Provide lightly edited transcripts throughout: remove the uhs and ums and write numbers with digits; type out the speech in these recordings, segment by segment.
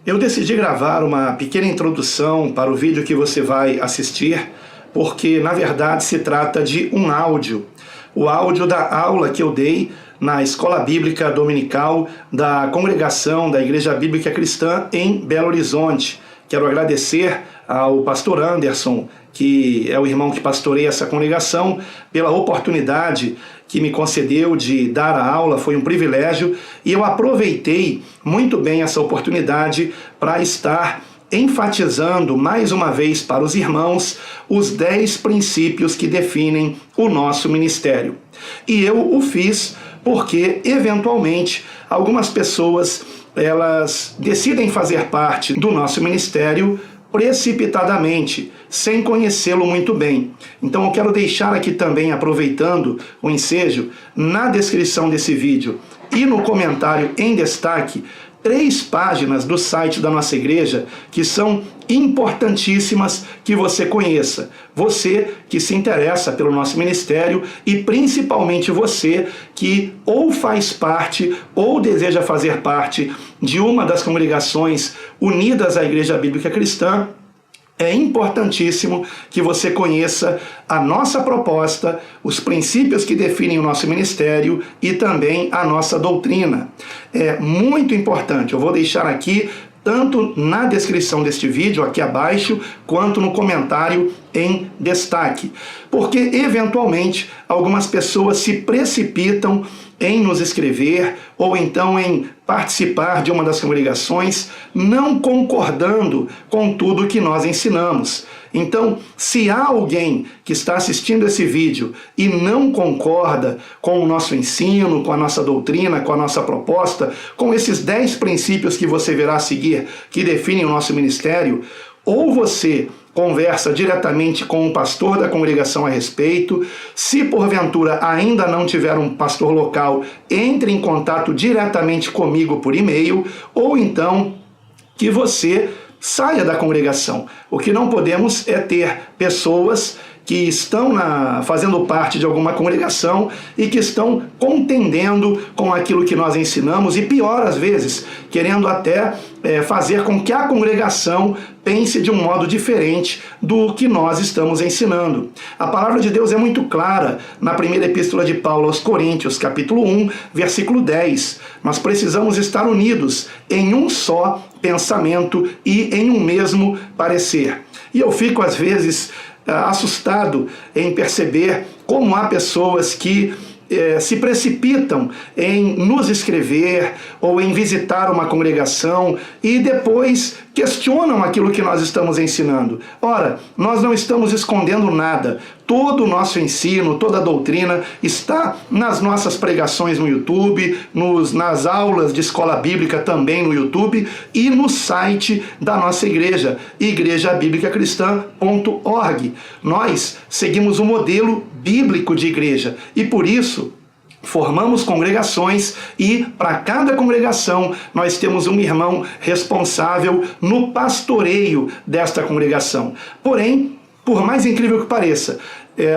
Eu decidi gravar uma pequena introdução para o vídeo que você vai assistir, porque na verdade se trata de um áudio. O áudio da aula que eu dei na Escola Bíblica Dominical da Congregação da Igreja Bíblica Cristã em Belo Horizonte. Quero agradecer ao pastor Anderson, que é o irmão que pastoreia essa congregação, pela oportunidade que me concedeu de dar a aula. Foi um privilégio e eu aproveitei muito bem essa oportunidade para estar enfatizando mais uma vez para os irmãos os 10 princípios que definem o nosso ministério. E eu o fiz porque, eventualmente, algumas pessoas elas decidem fazer parte do nosso ministério precipitadamente, sem conhecê-lo muito bem. Então eu quero deixar aqui também, aproveitando o ensejo, na descrição desse vídeo e no comentário em destaque, 3 páginas do site da nossa igreja que são importantíssimas que você conheça. Você que se interessa pelo nosso ministério e principalmente você que ou faz parte ou deseja fazer parte de uma das congregações unidas à Igreja Bíblica Cristã. É importantíssimo que você conheça a nossa proposta, os princípios que definem o nosso ministério e também a nossa doutrina. É muito importante. Eu vou deixar aqui, tanto na descrição deste vídeo, aqui abaixo, quanto no comentário em destaque. Porque, eventualmente, algumas pessoas se precipitam em nos escrever ou então em participar de uma das congregações, não concordando com tudo que nós ensinamos. Então, se há alguém que está assistindo esse vídeo e não concorda com o nosso ensino, com a nossa doutrina, com a nossa proposta, com esses 10 princípios que você verá a seguir, que definem o nosso ministério, ou você conversa diretamente com o pastor da congregação a respeito. Se porventura ainda não tiver um pastor local, entre em contato diretamente comigo por e-mail, ou então que você saia da congregação. O que não podemos é ter pessoas que estão fazendo parte de alguma congregação e que estão contendendo com aquilo que nós ensinamos e, pior às vezes, querendo até fazer com que a congregação pense de um modo diferente do que nós estamos ensinando. A palavra de Deus é muito clara na primeira epístola de Paulo aos Coríntios, capítulo 1, versículo 10. Nós precisamos estar unidos em um só pensamento e em um mesmo parecer. E eu fico, às vezes, assustado em perceber como há pessoas que se precipitam em nos escrever ou em visitar uma congregação e depois questionam aquilo que nós estamos ensinando. Ora, nós não estamos escondendo nada. Todo o nosso ensino, toda a doutrina está nas nossas pregações no YouTube, nas aulas de escola bíblica também no YouTube e no site da nossa igreja, igrejabiblicacristã.org. Nós seguimos o modelo bíblico de igreja e por isso formamos congregações e para cada congregação nós temos um irmão responsável no pastoreio desta congregação. Porém, por mais incrível que pareça,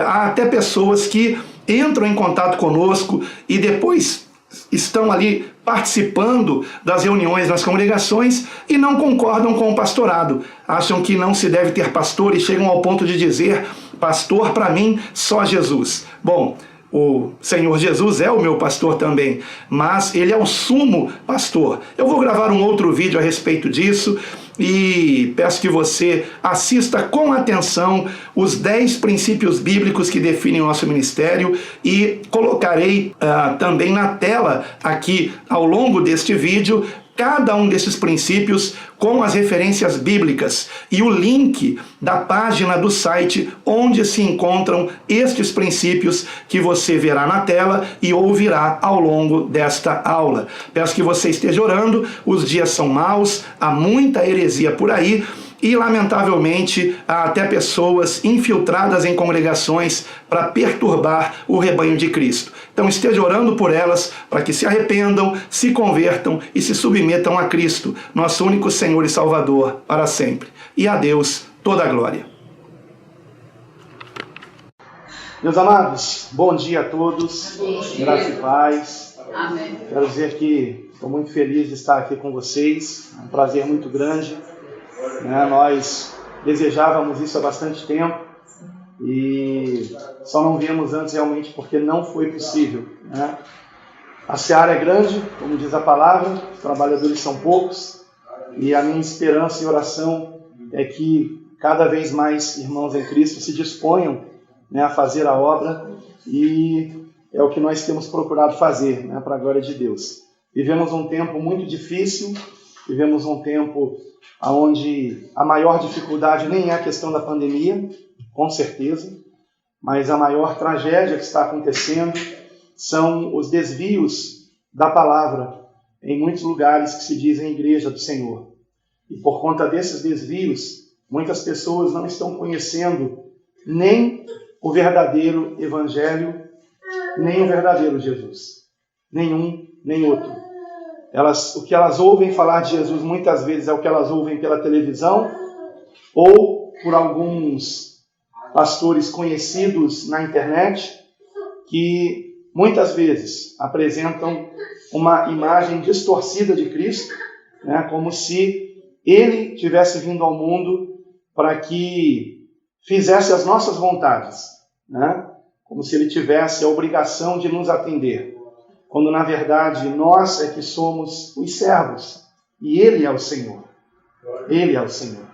há até pessoas que entram em contato conosco e depois estão ali participando das reuniões nas congregações e não concordam com o pastorado. Acham que não se deve ter pastor e chegam ao ponto de dizer: pastor, para mim, só Jesus. Bom, o Senhor Jesus é o meu pastor também, mas ele é o sumo pastor. Eu vou gravar um outro vídeo a respeito disso e peço que você assista com atenção os 10 princípios bíblicos que definem o nosso ministério e colocarei também na tela aqui ao longo deste vídeo cada um desses princípios com as referências bíblicas e o link da página do site onde se encontram estes princípios que você verá na tela e ouvirá ao longo desta aula. Peço que você esteja orando, os dias são maus, há muita heresia por aí, e, lamentavelmente, há até pessoas infiltradas em congregações para perturbar o rebanho de Cristo. Então esteja orando por elas para que se arrependam, se convertam e se submetam a Cristo, nosso único Senhor e Salvador, para sempre. E a Deus toda a glória. Meus amados, bom dia a todos. Graça e paz. Amém. Quero dizer que Estou muito feliz de estar aqui com vocês, é um prazer muito grande. Nós desejávamos isso há bastante tempo e só não viemos antes realmente porque não foi possível. A seara é grande, como diz a palavra, os trabalhadores são poucos e a minha esperança e oração é que cada vez mais irmãos em Cristo se disponham a fazer a obra e é o que nós temos procurado fazer, para a glória de Deus. Vivemos um tempo muito difícil, vivemos um tempo onde a maior dificuldade nem é a questão da pandemia, com certeza, mas a maior tragédia que está acontecendo são os desvios da palavra em muitos lugares que se dizem igreja do Senhor. E por conta desses desvios, muitas pessoas não estão conhecendo nem o verdadeiro Evangelho, nem o verdadeiro Jesus. Nenhum, nem outro. O que elas ouvem falar de Jesus muitas vezes é o que elas ouvem pela televisão ou por alguns pastores conhecidos na internet que muitas vezes apresentam uma imagem distorcida de Cristo, como se Ele tivesse vindo ao mundo para que fizesse as nossas vontades, como se Ele tivesse a obrigação de nos atender, quando na verdade nós é que somos os servos e Ele é o Senhor. Ele é o Senhor.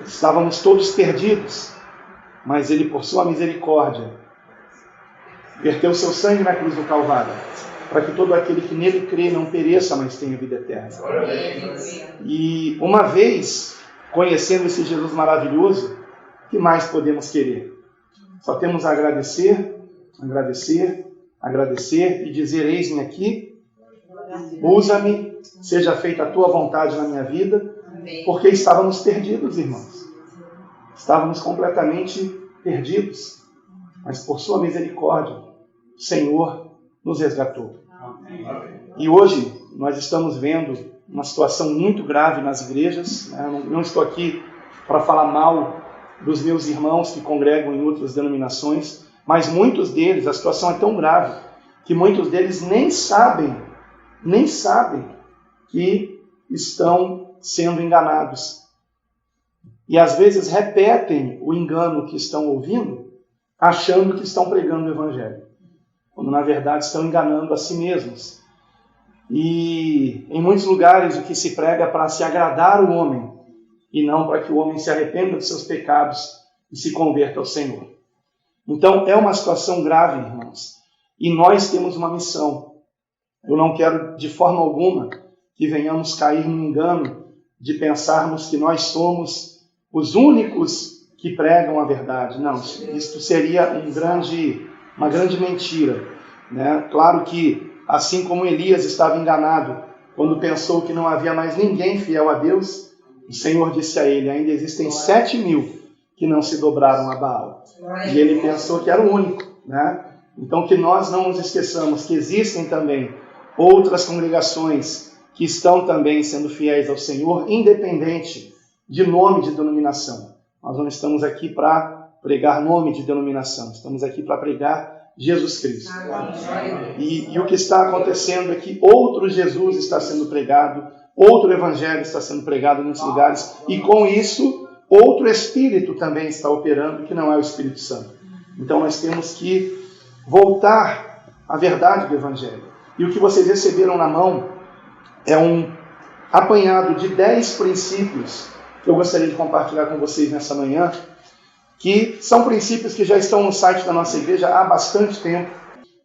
Estávamos todos perdidos, mas Ele, por sua misericórdia, verteu seu sangue na cruz do Calvário, para que todo aquele que nele crê não pereça, mas tenha vida eterna. E uma vez conhecendo esse Jesus maravilhoso, o que mais podemos querer? Só temos a agradecer, agradecer, agradecer e dizer: eis-me aqui, usa-me, seja feita a tua vontade na minha vida, porque estávamos perdidos, irmãos. Estávamos completamente perdidos, mas por sua misericórdia, o Senhor nos resgatou. E hoje nós estamos vendo uma situação muito grave nas igrejas. Não estou aqui para falar mal dos meus irmãos que congregam em outras denominações, mas muitos deles, a situação é tão grave que muitos deles nem sabem que estão sendo enganados. E às vezes repetem o engano que estão ouvindo, achando que estão pregando o Evangelho, quando na verdade estão enganando a si mesmos. E em muitos lugares o que se prega é para se agradar o homem, e não para que o homem se arrependa dos seus pecados e se converta ao Senhor. Então é uma situação grave, irmãos, e nós temos uma missão. Eu não quero de forma alguma que venhamos cair no engano de pensarmos que nós somos os únicos que pregam a verdade. Não, isto seria uma grande mentira. Claro que, assim como Elias estava enganado quando pensou que não havia mais ninguém fiel a Deus, o Senhor disse a ele: ainda existem 7.000 que não se dobraram a Baal. E ele pensou que era o único. Então que nós não nos esqueçamos que existem também outras congregações que estão também sendo fiéis ao Senhor, independente de nome de denominação. Nós não estamos aqui para pregar nome de denominação, estamos aqui para pregar Jesus Cristo. E o que está acontecendo é que outro Jesus está sendo pregado, outro Evangelho está sendo pregado em muitos lugares, e com isso, outro Espírito também está operando, que não é o Espírito Santo. Então nós temos que voltar à verdade do Evangelho. E o que vocês receberam na mão é um apanhado de 10 princípios que eu gostaria de compartilhar com vocês nessa manhã, que são princípios que já estão no site da nossa igreja há bastante tempo.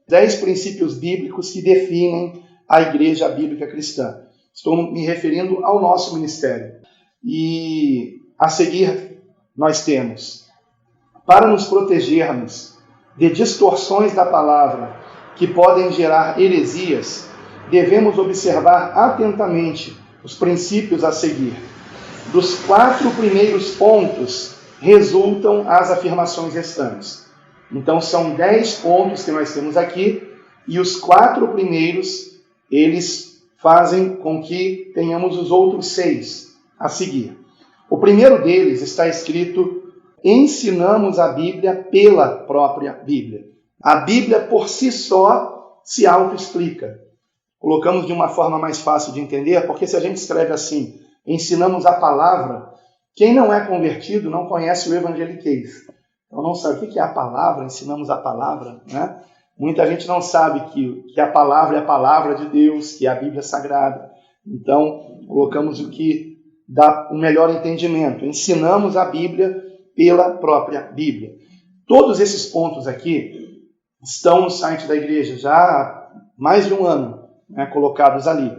10 princípios bíblicos que definem a igreja bíblica cristã. Estou me referindo ao nosso ministério. E a seguir nós temos: para nos protegermos de distorções da palavra que podem gerar heresias, devemos observar atentamente os princípios a seguir. Dos 4 primeiros pontos resultam as afirmações restantes. Então são 10 pontos que nós temos aqui, e os 4 primeiros, eles fazem com que tenhamos os outros 6 a seguir. O primeiro deles está escrito: ensinamos a Bíblia pela própria Bíblia. A Bíblia por si só se autoexplica. colocamos de uma forma mais fácil de entender, porque se a gente escreve assim, ensinamos a palavra, quem não é convertido não conhece o evangeliquez. Então não sabe o que é a palavra, ensinamos a palavra, né? Muita gente não sabe que a palavra é a palavra de Deus, que é a Bíblia Sagrada. Então, colocamos o que dá o melhor entendimento. Ensinamos a Bíblia pela própria Bíblia. Todos esses pontos aqui estão no site da igreja já há mais de um ano, né, colocados ali.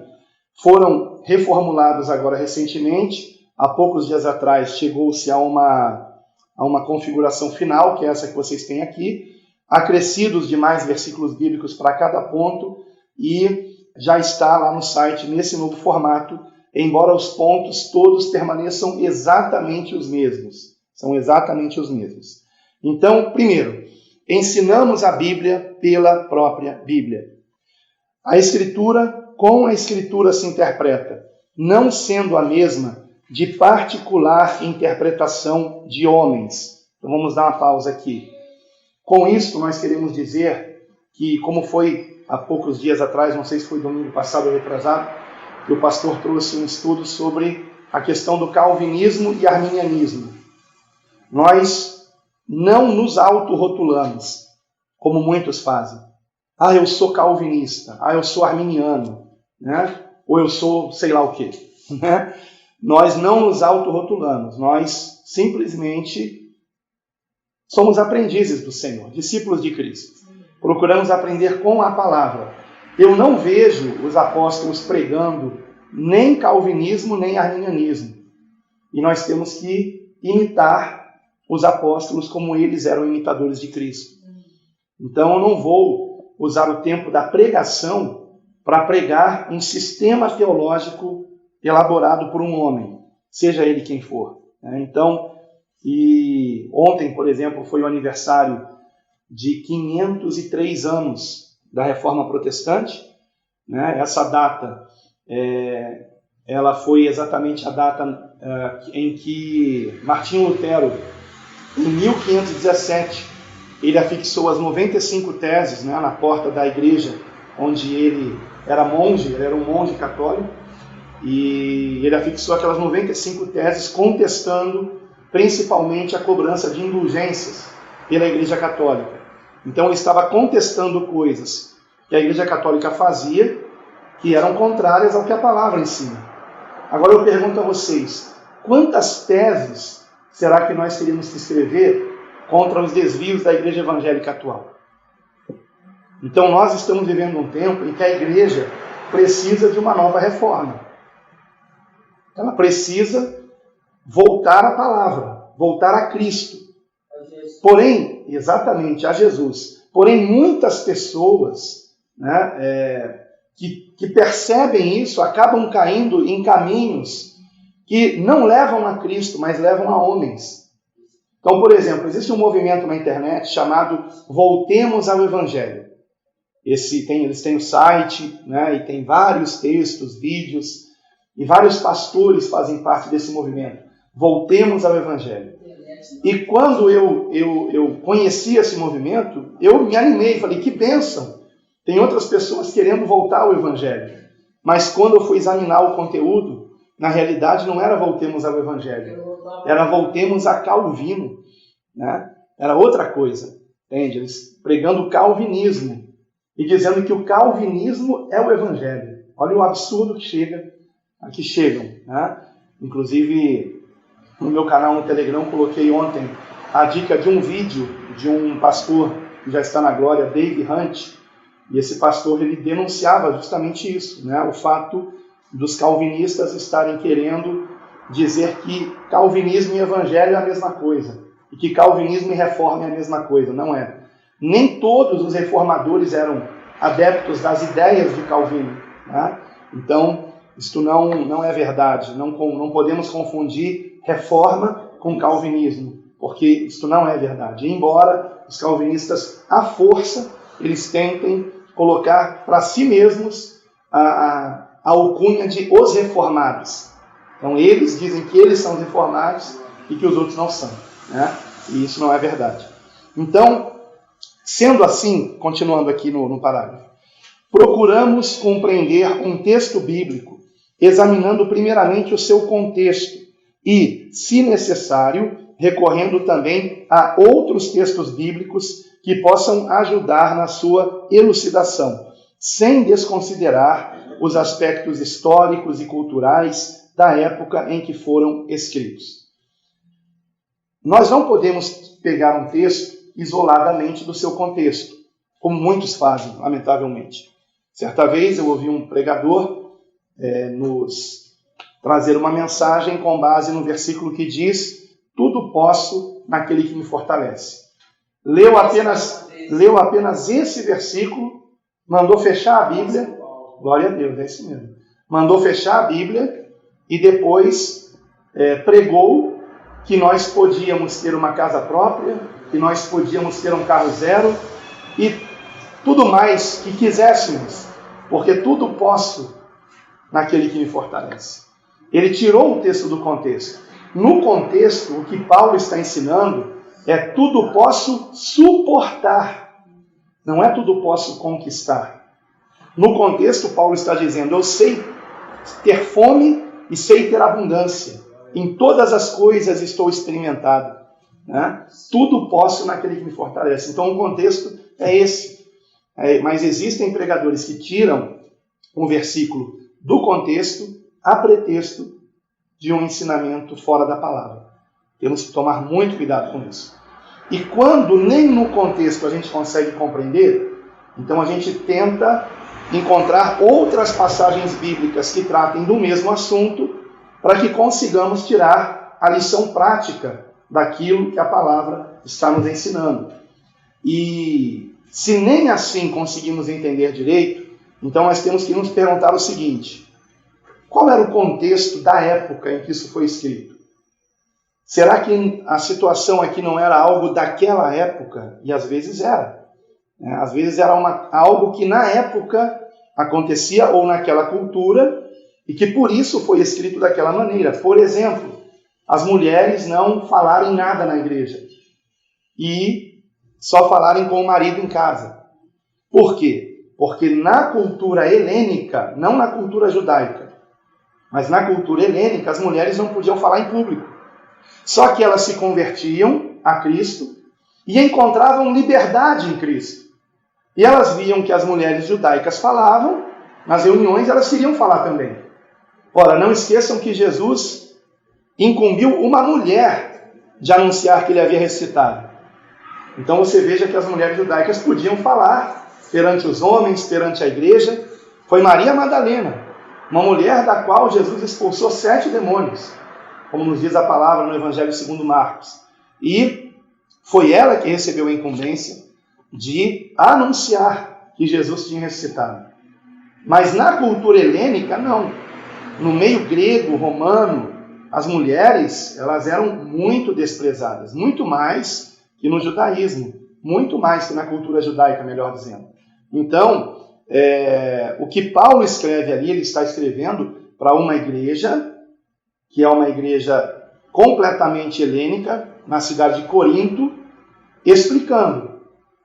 Foram reformulados agora recentemente. Há poucos dias atrás chegou-se a uma configuração final, que é essa que vocês têm aqui, acrescidos de mais versículos bíblicos para cada ponto, e já está lá no site nesse novo formato, embora os pontos todos permaneçam exatamente os mesmos. São exatamente os mesmos. Então, primeiro, ensinamos a Bíblia pela própria Bíblia. A Escritura, com a Escritura se interpreta, não sendo a mesma de particular interpretação de homens. Então vamos dar uma pausa aqui. Com isso, nós queremos dizer que, como foi há poucos dias atrás, não sei se foi domingo passado ou retrasado, que o pastor trouxe um estudo sobre a questão do calvinismo e arminianismo. Nós não nos autorrotulamos, como muitos fazem. Ah, eu sou calvinista. Ah, eu sou arminiano. Né? Ou eu sou sei lá o quê. Né? Nós não nos autorrotulamos. Nós simplesmente somos aprendizes do Senhor, discípulos de Cristo. Procuramos aprender com a palavra. Eu não vejo os apóstolos pregando nem calvinismo, nem arminianismo. E nós temos que imitar os apóstolos como eles eram imitadores de Cristo. Então eu não vou usar o tempo da pregação para pregar um sistema teológico elaborado por um homem, seja ele quem for. Então, e ontem, por exemplo, foi o aniversário de 503 anos da Reforma Protestante. Né? Essa data, ela foi exatamente a data em que Martinho Lutero, em 1517, ele afixou as 95 teses, né, na porta da igreja onde ele era monge, ele era um monge católico, e ele afixou aquelas 95 teses contestando principalmente a cobrança de indulgências pela Igreja Católica. Então ele estava contestando coisas que a Igreja Católica fazia que eram contrárias ao que a palavra ensina. Agora eu pergunto a vocês, quantas teses será que nós teríamos que escrever contra os desvios da Igreja Evangélica atual? Então nós estamos vivendo um tempo em que a Igreja precisa de uma nova reforma. Ela precisa voltar à palavra, voltar a Cristo. Porém, exatamente, a Jesus. Porém, muitas pessoas, né, que percebem isso, acabam caindo em caminhos que não levam a Cristo, mas levam a homens. Então, por exemplo, existe um movimento na internet chamado Voltemos ao Evangelho. Eles têm o site, né, e tem vários textos, vídeos, e vários pastores fazem parte desse movimento. Voltemos ao Evangelho. E quando eu conheci esse movimento, eu me animei, falei, que bênção! Tem outras pessoas querendo voltar ao Evangelho. Mas quando eu fui examinar o conteúdo, na realidade não era Voltemos ao Evangelho, era Voltemos a Calvino. Né? Era outra coisa, entende? Eles pregando o calvinismo e dizendo que o calvinismo é o Evangelho. Olha o absurdo que chegam. Né? Inclusive, no meu canal no Telegram, coloquei ontem a dica de um vídeo de um pastor que já está na glória, Dave Hunt, e esse pastor ele denunciava justamente isso, né? O fato dos calvinistas estarem querendo dizer que calvinismo e evangelho é a mesma coisa, e que calvinismo e reforma é a mesma coisa. Não é. Nem todos os reformadores eram adeptos das ideias de Calvino. Né? Então, isto não é verdade. Não podemos confundir reforma com calvinismo, porque isto não é verdade. Embora os calvinistas, à força, eles tentem colocar para si mesmos a alcunha de os reformados. Então, eles dizem que eles são reformados e que os outros não são. Né? E isso não é verdade. Então, sendo assim, continuando aqui no parágrafo, procuramos compreender um texto bíblico examinando primeiramente o seu contexto e, se necessário, recorrendo também a outros textos bíblicos que possam ajudar na sua elucidação, sem desconsiderar os aspectos históricos e culturais da época em que foram escritos. Nós não podemos pegar um texto isoladamente do seu contexto, como muitos fazem, lamentavelmente. Certa vez eu ouvi um pregador nos trazer uma mensagem com base no versículo que diz: tudo posso naquele que me fortalece. Leu apenas esse versículo, mandou fechar a Bíblia, glória a Deus, é isso mesmo. Mandou fechar a Bíblia e depois pregou que nós podíamos ter uma casa própria, que nós podíamos ter um carro zero e tudo mais que quiséssemos, porque tudo posso naquele que me fortalece. Ele tirou o texto do contexto. No contexto, o que Paulo está ensinando é tudo posso suportar, não é tudo posso conquistar. No contexto, Paulo está dizendo: eu sei ter fome e sei ter abundância. Em todas as coisas estou experimentado. Né? Tudo posso naquele que me fortalece. Então o contexto é esse. Mas existem pregadores que tiram um versículo do contexto a pretexto de um ensinamento fora da palavra. Temos que tomar muito cuidado com isso. E quando nem no contexto a gente consegue compreender, então a gente tenta encontrar outras passagens bíblicas que tratem do mesmo assunto para que consigamos tirar a lição prática daquilo que a palavra está nos ensinando. E se nem assim conseguimos entender direito, então nós temos que nos perguntar o seguinte: qual era o contexto da época em que isso foi escrito? Será que a situação aqui não era algo daquela época? E às vezes era. Às vezes era algo que na época acontecia ou naquela cultura e que por isso foi escrito daquela maneira. Por exemplo, as mulheres não falarem nada na igreja e só falarem com o marido em casa. Por quê? Porque na cultura helênica, não na cultura judaica, mas na cultura helênica, as mulheres não podiam falar em público. Só que elas se convertiam a Cristo e encontravam liberdade em Cristo. E elas viam que as mulheres judaicas falavam, nas reuniões elas queriam falar também. Ora, não esqueçam que Jesus incumbiu uma mulher de anunciar que ele havia ressuscitado. Então você veja que as mulheres judaicas podiam falar perante os homens, perante a igreja. Foi Maria Madalena, uma mulher da qual Jesus expulsou 7 demônios, como nos diz a palavra no Evangelho segundo Marcos. E foi ela que recebeu a incumbência de anunciar que Jesus tinha ressuscitado. Mas na cultura helênica, não. No meio grego, romano, as mulheres elas eram muito desprezadas, muito mais que no judaísmo, muito mais que na cultura judaica, melhor dizendo. Então, o que Paulo escreve ali, ele está escrevendo para uma igreja, que é uma igreja completamente helênica, na cidade de Corinto, explicando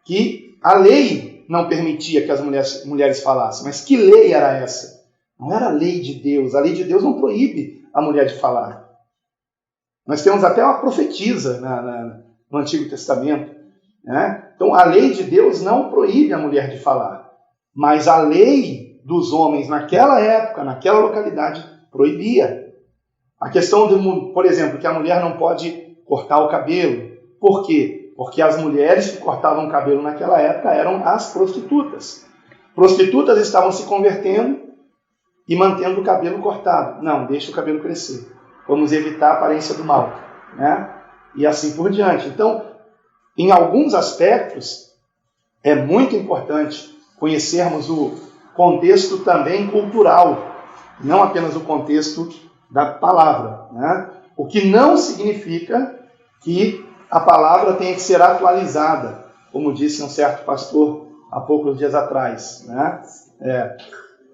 que a lei não permitia que as mulheres falassem. Mas que lei era essa? Não era a lei de Deus. A lei de Deus não proíbe a mulher de falar. Nós temos até uma profetisa no Antigo Testamento. Né? Então, a lei de Deus não proíbe a mulher de falar. Mas a lei dos homens naquela época, naquela localidade, proibia. A questão, por exemplo, que a mulher não pode cortar o cabelo. Por quê? Porque as mulheres que cortavam o cabelo naquela época eram as prostitutas. Prostitutas estavam se convertendo e mantendo o cabelo cortado. Não, deixa o cabelo crescer. Vamos evitar a aparência do mal. Né? E assim por diante. Então, em alguns aspectos, é muito importante conhecermos o contexto também cultural, não apenas o contexto da palavra. Né? O que não significa que a palavra tenha que ser atualizada, como disse um certo pastor há poucos dias atrás. Né?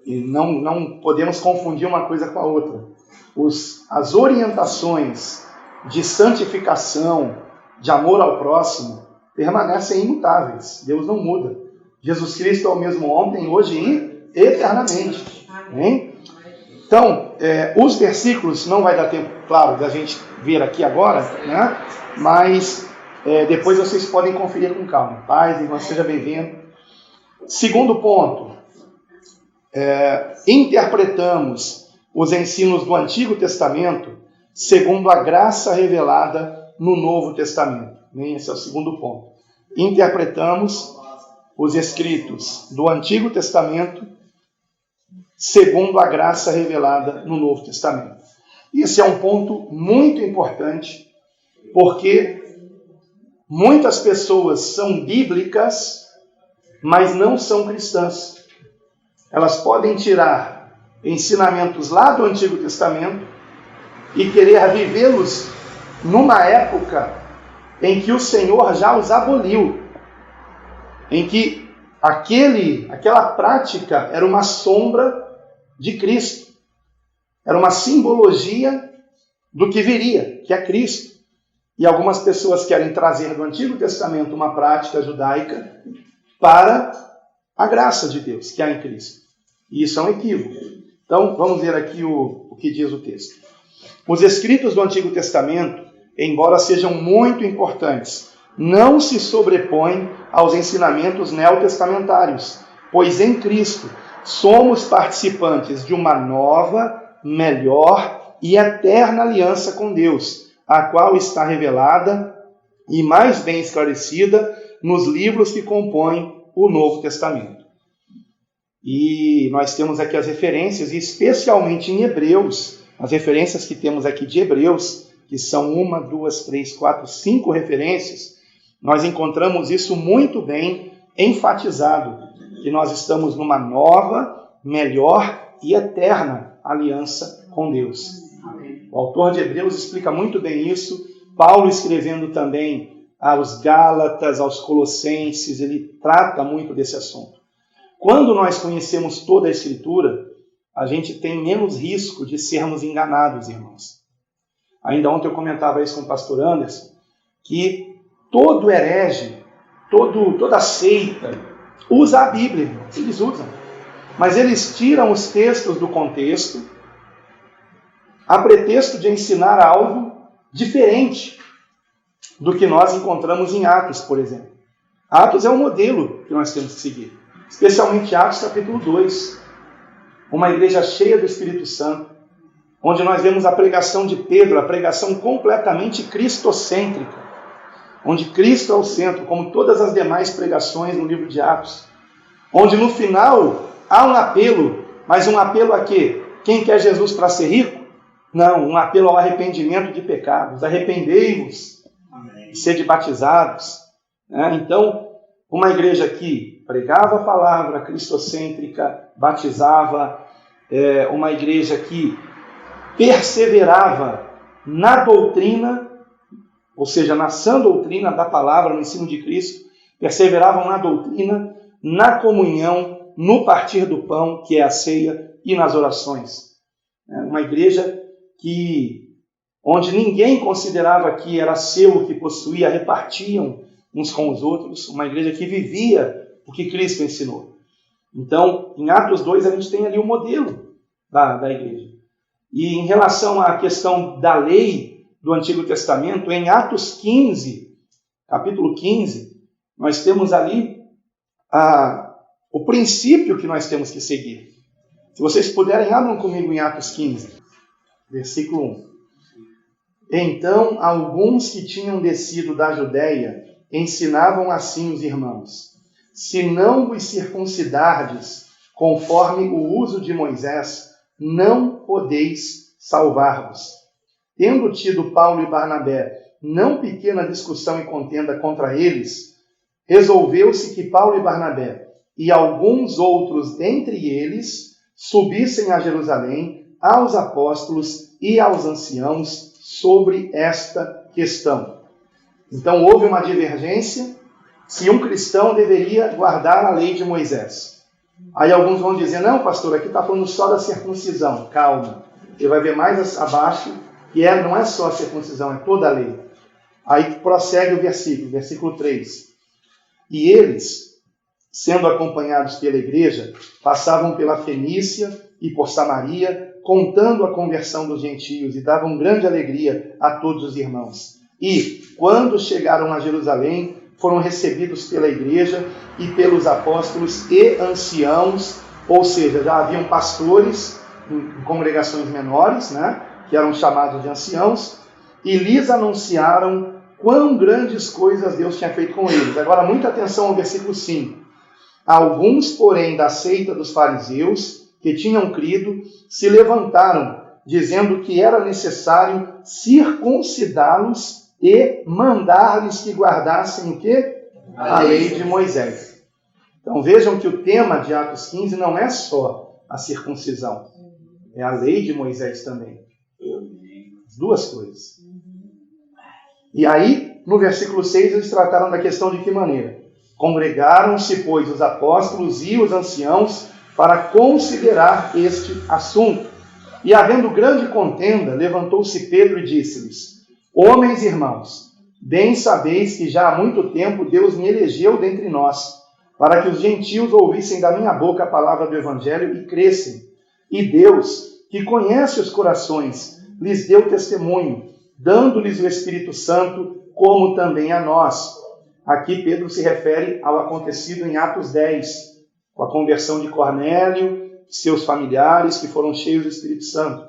E não podemos confundir uma coisa com a outra. As orientações de santificação, de amor ao próximo, permanecem imutáveis. Deus não muda. Jesus Cristo é o mesmo ontem, hoje e eternamente. Amém? Então, os versículos, não vai dar tempo, claro, da gente ver aqui agora, né? Mas depois vocês podem conferir com calma. Paz, irmã, seja bem-vindo. Segundo ponto, interpretamos os ensinos do Antigo Testamento segundo a graça revelada no Novo Testamento. Esse é o segundo ponto. Interpretamos os escritos do Antigo Testamento segundo a graça revelada no Novo Testamento. Esse é um ponto muito importante, porque muitas pessoas são bíblicas, mas não são cristãs. Elas podem tirar ensinamentos lá do Antigo Testamento e querer vivê-los numa época em que o Senhor já os aboliu, em que aquela prática era uma sombra de Cristo, era uma simbologia do que viria, que é Cristo. E algumas pessoas querem trazer do Antigo Testamento uma prática judaica para a graça de Deus, que há em Cristo. E isso é um equívoco. Então, vamos ver aqui o que diz o texto. Os escritos do Antigo Testamento, embora sejam muito importantes, não se sobrepõem aos ensinamentos neotestamentários, pois em Cristo somos participantes de uma nova, melhor e eterna aliança com Deus, a qual está revelada e mais bem esclarecida nos livros que compõem o Novo Testamento. E nós temos aqui as referências, e especialmente em Hebreus, as referências que temos aqui de Hebreus, que são 1, 2, 3, 4, 5 referências, nós encontramos isso muito bem enfatizado, que nós estamos numa nova, melhor e eterna aliança com Deus. Amém. O autor de Hebreus explica muito bem isso, Paulo escrevendo também aos Gálatas, aos Colossenses, ele trata muito desse assunto. Quando nós conhecemos toda a Escritura, a gente tem menos risco de sermos enganados, irmãos. Ainda ontem eu comentava isso com o pastor Anderson, que todo herege, toda seita, usa a Bíblia, irmãos. Eles usam. Mas eles tiram os textos do contexto, a pretexto de ensinar algo diferente do que nós encontramos em Atos, por exemplo. Atos é um modelo que nós temos que seguir. Especialmente Atos capítulo 2. Uma igreja cheia do Espírito Santo, onde nós vemos a pregação de Pedro, a pregação completamente cristocêntrica, onde Cristo é o centro, como todas as demais pregações no livro de Atos. Onde no final há um apelo, mas um apelo a quê? Quem quer Jesus para ser rico? Não, um apelo ao arrependimento de pecados. Arrependei-vos e sede batizados. Então, uma igreja que pregava a palavra cristocêntrica, batizava, uma igreja que perseverava na doutrina, ou seja, na sã doutrina da palavra, no ensino de Cristo, perseveravam na doutrina, na comunhão, no partir do pão, que é a ceia, e nas orações. Uma igreja onde ninguém considerava que era seu o que possuía, repartiam uns com os outros, uma igreja que vivia o que Cristo ensinou. Então, em Atos 2, a gente tem ali o modelo da igreja. E em relação à questão da lei do Antigo Testamento, em Atos 15, capítulo 15, nós temos ali o princípio que nós temos que seguir. Se vocês puderem, abram comigo em Atos 15, versículo 1. Então, alguns que tinham descido da Judéia ensinavam assim os irmãos: se não vos circuncidardes conforme o uso de Moisés, não podeis salvar-vos. Tendo tido Paulo e Barnabé não pequena discussão e contenda contra eles, resolveu-se que Paulo e Barnabé e alguns outros dentre eles subissem a Jerusalém aos apóstolos e aos anciãos sobre esta questão. Então houve uma divergência se um cristão deveria guardar a lei de Moisés. Aí alguns vão dizer: não, pastor, aqui está falando só da circuncisão. Calma, ele vai ver mais abaixo que não é só a circuncisão, é toda a lei. Aí prossegue o versículo 3. E eles, sendo acompanhados pela igreja, passavam pela Fenícia e por Samaria, contando a conversão dos gentios, e davam grande alegria a todos os irmãos. E, quando chegaram a Jerusalém, foram recebidos pela igreja e pelos apóstolos e anciãos, ou seja, já haviam pastores em congregações menores, né, que eram chamados de anciãos, e lhes anunciaram quão grandes coisas Deus tinha feito com eles. Agora, muita atenção ao versículo 5. Alguns, porém, da seita dos fariseus, que tinham crido, se levantaram, dizendo que era necessário circuncidá-los e mandar-lhes que guardassem o quê? A lei de Moisés. Então vejam que o tema de Atos 15 não é só a circuncisão, é a lei de Moisés também. As duas coisas. E aí, no versículo 6, eles trataram da questão de que maneira? Congregaram-se, pois, os apóstolos e os anciãos para considerar este assunto. E havendo grande contenda, levantou-se Pedro e disse-lhes: Homens e irmãos, bem sabeis que já há muito tempo Deus me elegeu dentre nós, para que os gentios ouvissem da minha boca a palavra do Evangelho e crescem. E Deus, que conhece os corações, lhes deu testemunho, dando-lhes o Espírito Santo, como também a nós. Aqui Pedro se refere ao acontecido em Atos 10, com a conversão de Cornélio, seus familiares que foram cheios do Espírito Santo.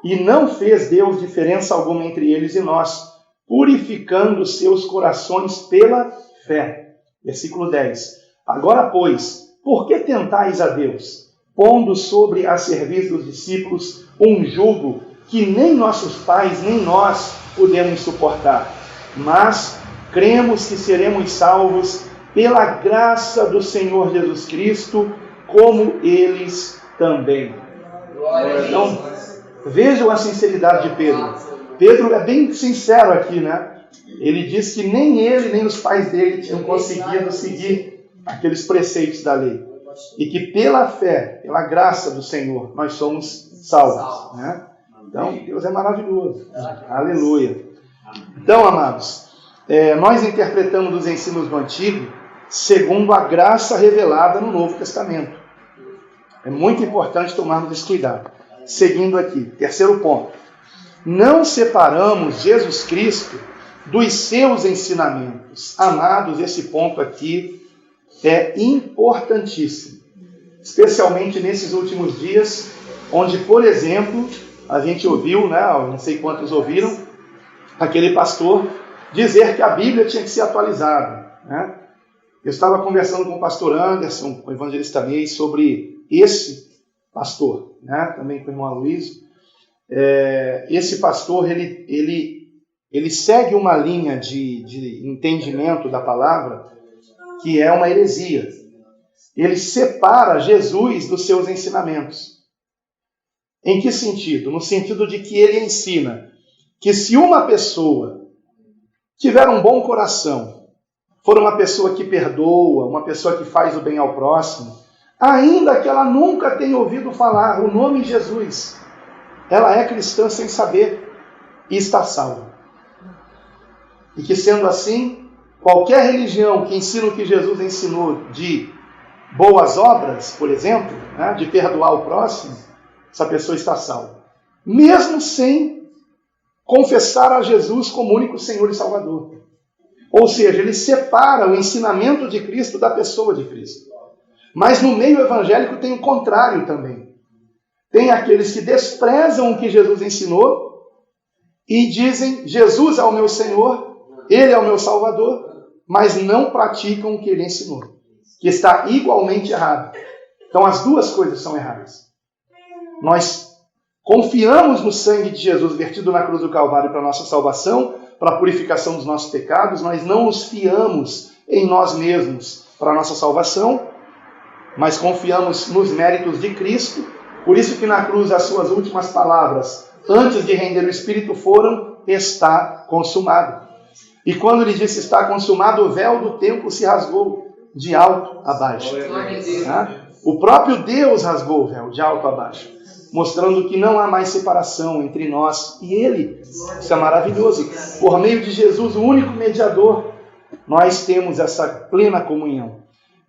E não fez Deus diferença alguma entre eles e nós, purificando seus corações pela fé. Versículo 10. Agora, pois, por que tentais a Deus, pondo sobre a serviço dos discípulos um jugo que nem nossos pais nem nós podemos suportar? Mas cremos que seremos salvos pela graça do Senhor Jesus Cristo, como eles também. Então, vejam a sinceridade de Pedro. Pedro é bem sincero aqui, né? Ele diz que nem ele, nem os pais dele tinham conseguido seguir aqueles preceitos da lei. E que pela fé, pela graça do Senhor, nós somos salvos, né? Então, Deus é maravilhoso. Aleluia. Então, amados, nós interpretamos os ensinos do Antigo segundo a graça revelada no Novo Testamento. É muito importante tomarmos esse cuidado. Seguindo aqui, terceiro ponto. Não separamos Jesus Cristo dos seus ensinamentos. Amados, esse ponto aqui é importantíssimo. Especialmente nesses últimos dias, onde, por exemplo, a gente ouviu, né, não sei quantos ouviram, aquele pastor dizer que a Bíblia tinha que ser atualizada, né? Eu estava conversando com o pastor Anderson, com o evangelista Ney, sobre esse pastor, né? Também com o irmão Aloysio. Esse pastor, ele segue uma linha de entendimento da palavra que é uma heresia. Ele separa Jesus dos seus ensinamentos. Em que sentido? No sentido de que ele ensina que se uma pessoa tiver um bom coração, for uma pessoa que perdoa, uma pessoa que faz o bem ao próximo, ainda que ela nunca tenha ouvido falar o nome Jesus, ela é cristã sem saber e está salva. E que, sendo assim, qualquer religião que ensina o que Jesus ensinou de boas obras, por exemplo, né, de perdoar o próximo, essa pessoa está salva. Mesmo sem confessar a Jesus como único Senhor e Salvador. Ou seja, ele separa o ensinamento de Cristo da pessoa de Cristo. Mas no meio evangélico tem o contrário também. Tem aqueles que desprezam o que Jesus ensinou e dizem: Jesus é o meu Senhor, Ele é o meu Salvador, mas não praticam o que Ele ensinou, que está igualmente errado. Então as duas coisas são erradas. Nós confiamos no sangue de Jesus vertido na cruz do Calvário para a nossa salvação, para a purificação dos nossos pecados, nós não nos fiamos em nós mesmos para a nossa salvação, mas confiamos nos méritos de Cristo. Por isso que na cruz as suas últimas palavras, antes de render o Espírito, foram: está consumado. E quando ele disse está consumado, o véu do templo se rasgou de alto a baixo. O próprio Deus rasgou o véu de alto a baixo, mostrando que não há mais separação entre nós e Ele. Isso é maravilhoso. Por meio de Jesus, o único mediador, nós temos essa plena comunhão.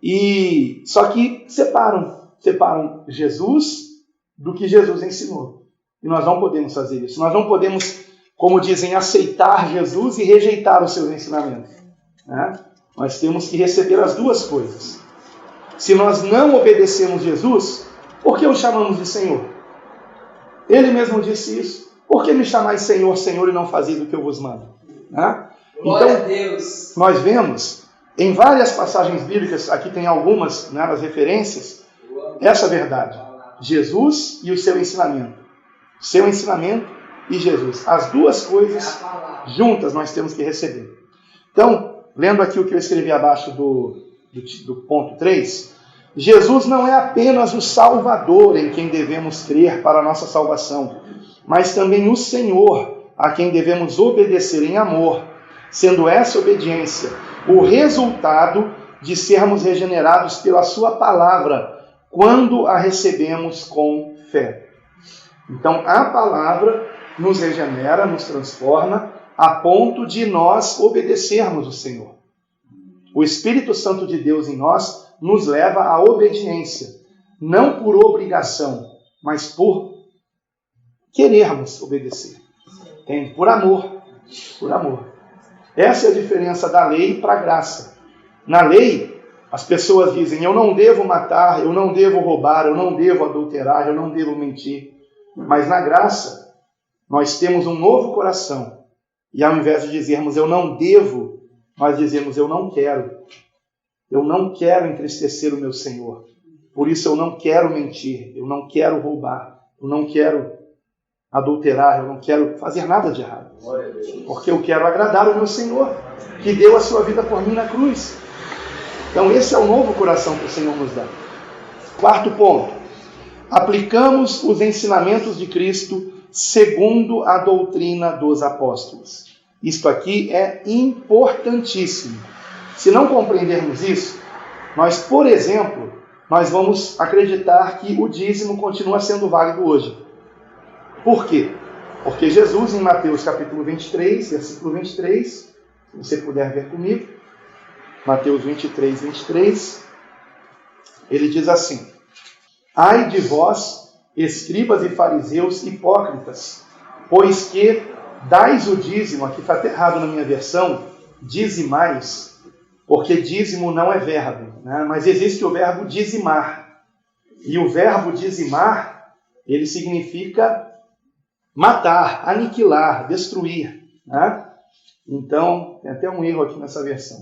E só que separam Jesus do que Jesus ensinou. E nós não podemos fazer isso. Nós não podemos, como dizem, aceitar Jesus e rejeitar os seus ensinamentos, né? Nós temos que receber as duas coisas. Se nós não obedecemos Jesus, por que o chamamos de Senhor? Ele mesmo disse isso. Por que me chamais Senhor, Senhor, e não fazeis o que eu vos mando? Né? Glória a Deus. Nós vemos em várias passagens bíblicas, aqui tem algumas, né, nas referências, essa verdade. Jesus e o seu ensinamento. Seu ensinamento e Jesus. As duas coisas juntas nós temos que receber. Então, lendo aqui o que eu escrevi abaixo do ponto 3, Jesus não é apenas o Salvador em quem devemos crer para a nossa salvação, mas também o Senhor, a quem devemos obedecer em amor, sendo essa obediência o resultado de sermos regenerados pela sua palavra, quando a recebemos com fé. Então, a palavra nos regenera, nos transforma, a ponto de nós obedecermos o Senhor. O Espírito Santo de Deus em nós nos leva à obediência, não por obrigação, mas por querermos obedecer. Entende? Por amor. Por amor. Essa é a diferença da lei para a graça. Na lei, as pessoas dizem, eu não devo matar, eu não devo roubar, eu não devo adulterar, eu não devo mentir. Mas na graça, nós temos um novo coração. E ao invés de dizermos eu não devo, nós dizemos eu não quero. Eu não quero entristecer o meu Senhor. Por isso eu não quero mentir, eu não quero roubar, eu não quero adulterar, eu não quero fazer nada de errado. Porque eu quero agradar o meu Senhor, que deu a sua vida por mim na cruz. Então esse é o novo coração que o Senhor nos dá. Quarto ponto. Aplicamos os ensinamentos de Cristo segundo a doutrina dos apóstolos. Isto aqui é importantíssimo. Se não compreendermos isso, nós, por exemplo, nós vamos acreditar que o dízimo continua sendo válido hoje. Por quê? Porque Jesus, em Mateus capítulo 23, versículo 23, se você puder ver comigo, Mateus 23, 23, ele diz assim, ai de vós, escribas e fariseus hipócritas, pois que dais o dízimo, aqui está errado na minha versão, dizimais, porque dízimo não é verbo, né? Mas existe o verbo dizimar. E o verbo dizimar, ele significa matar, aniquilar, destruir, né? Então, tem até um erro aqui nessa versão.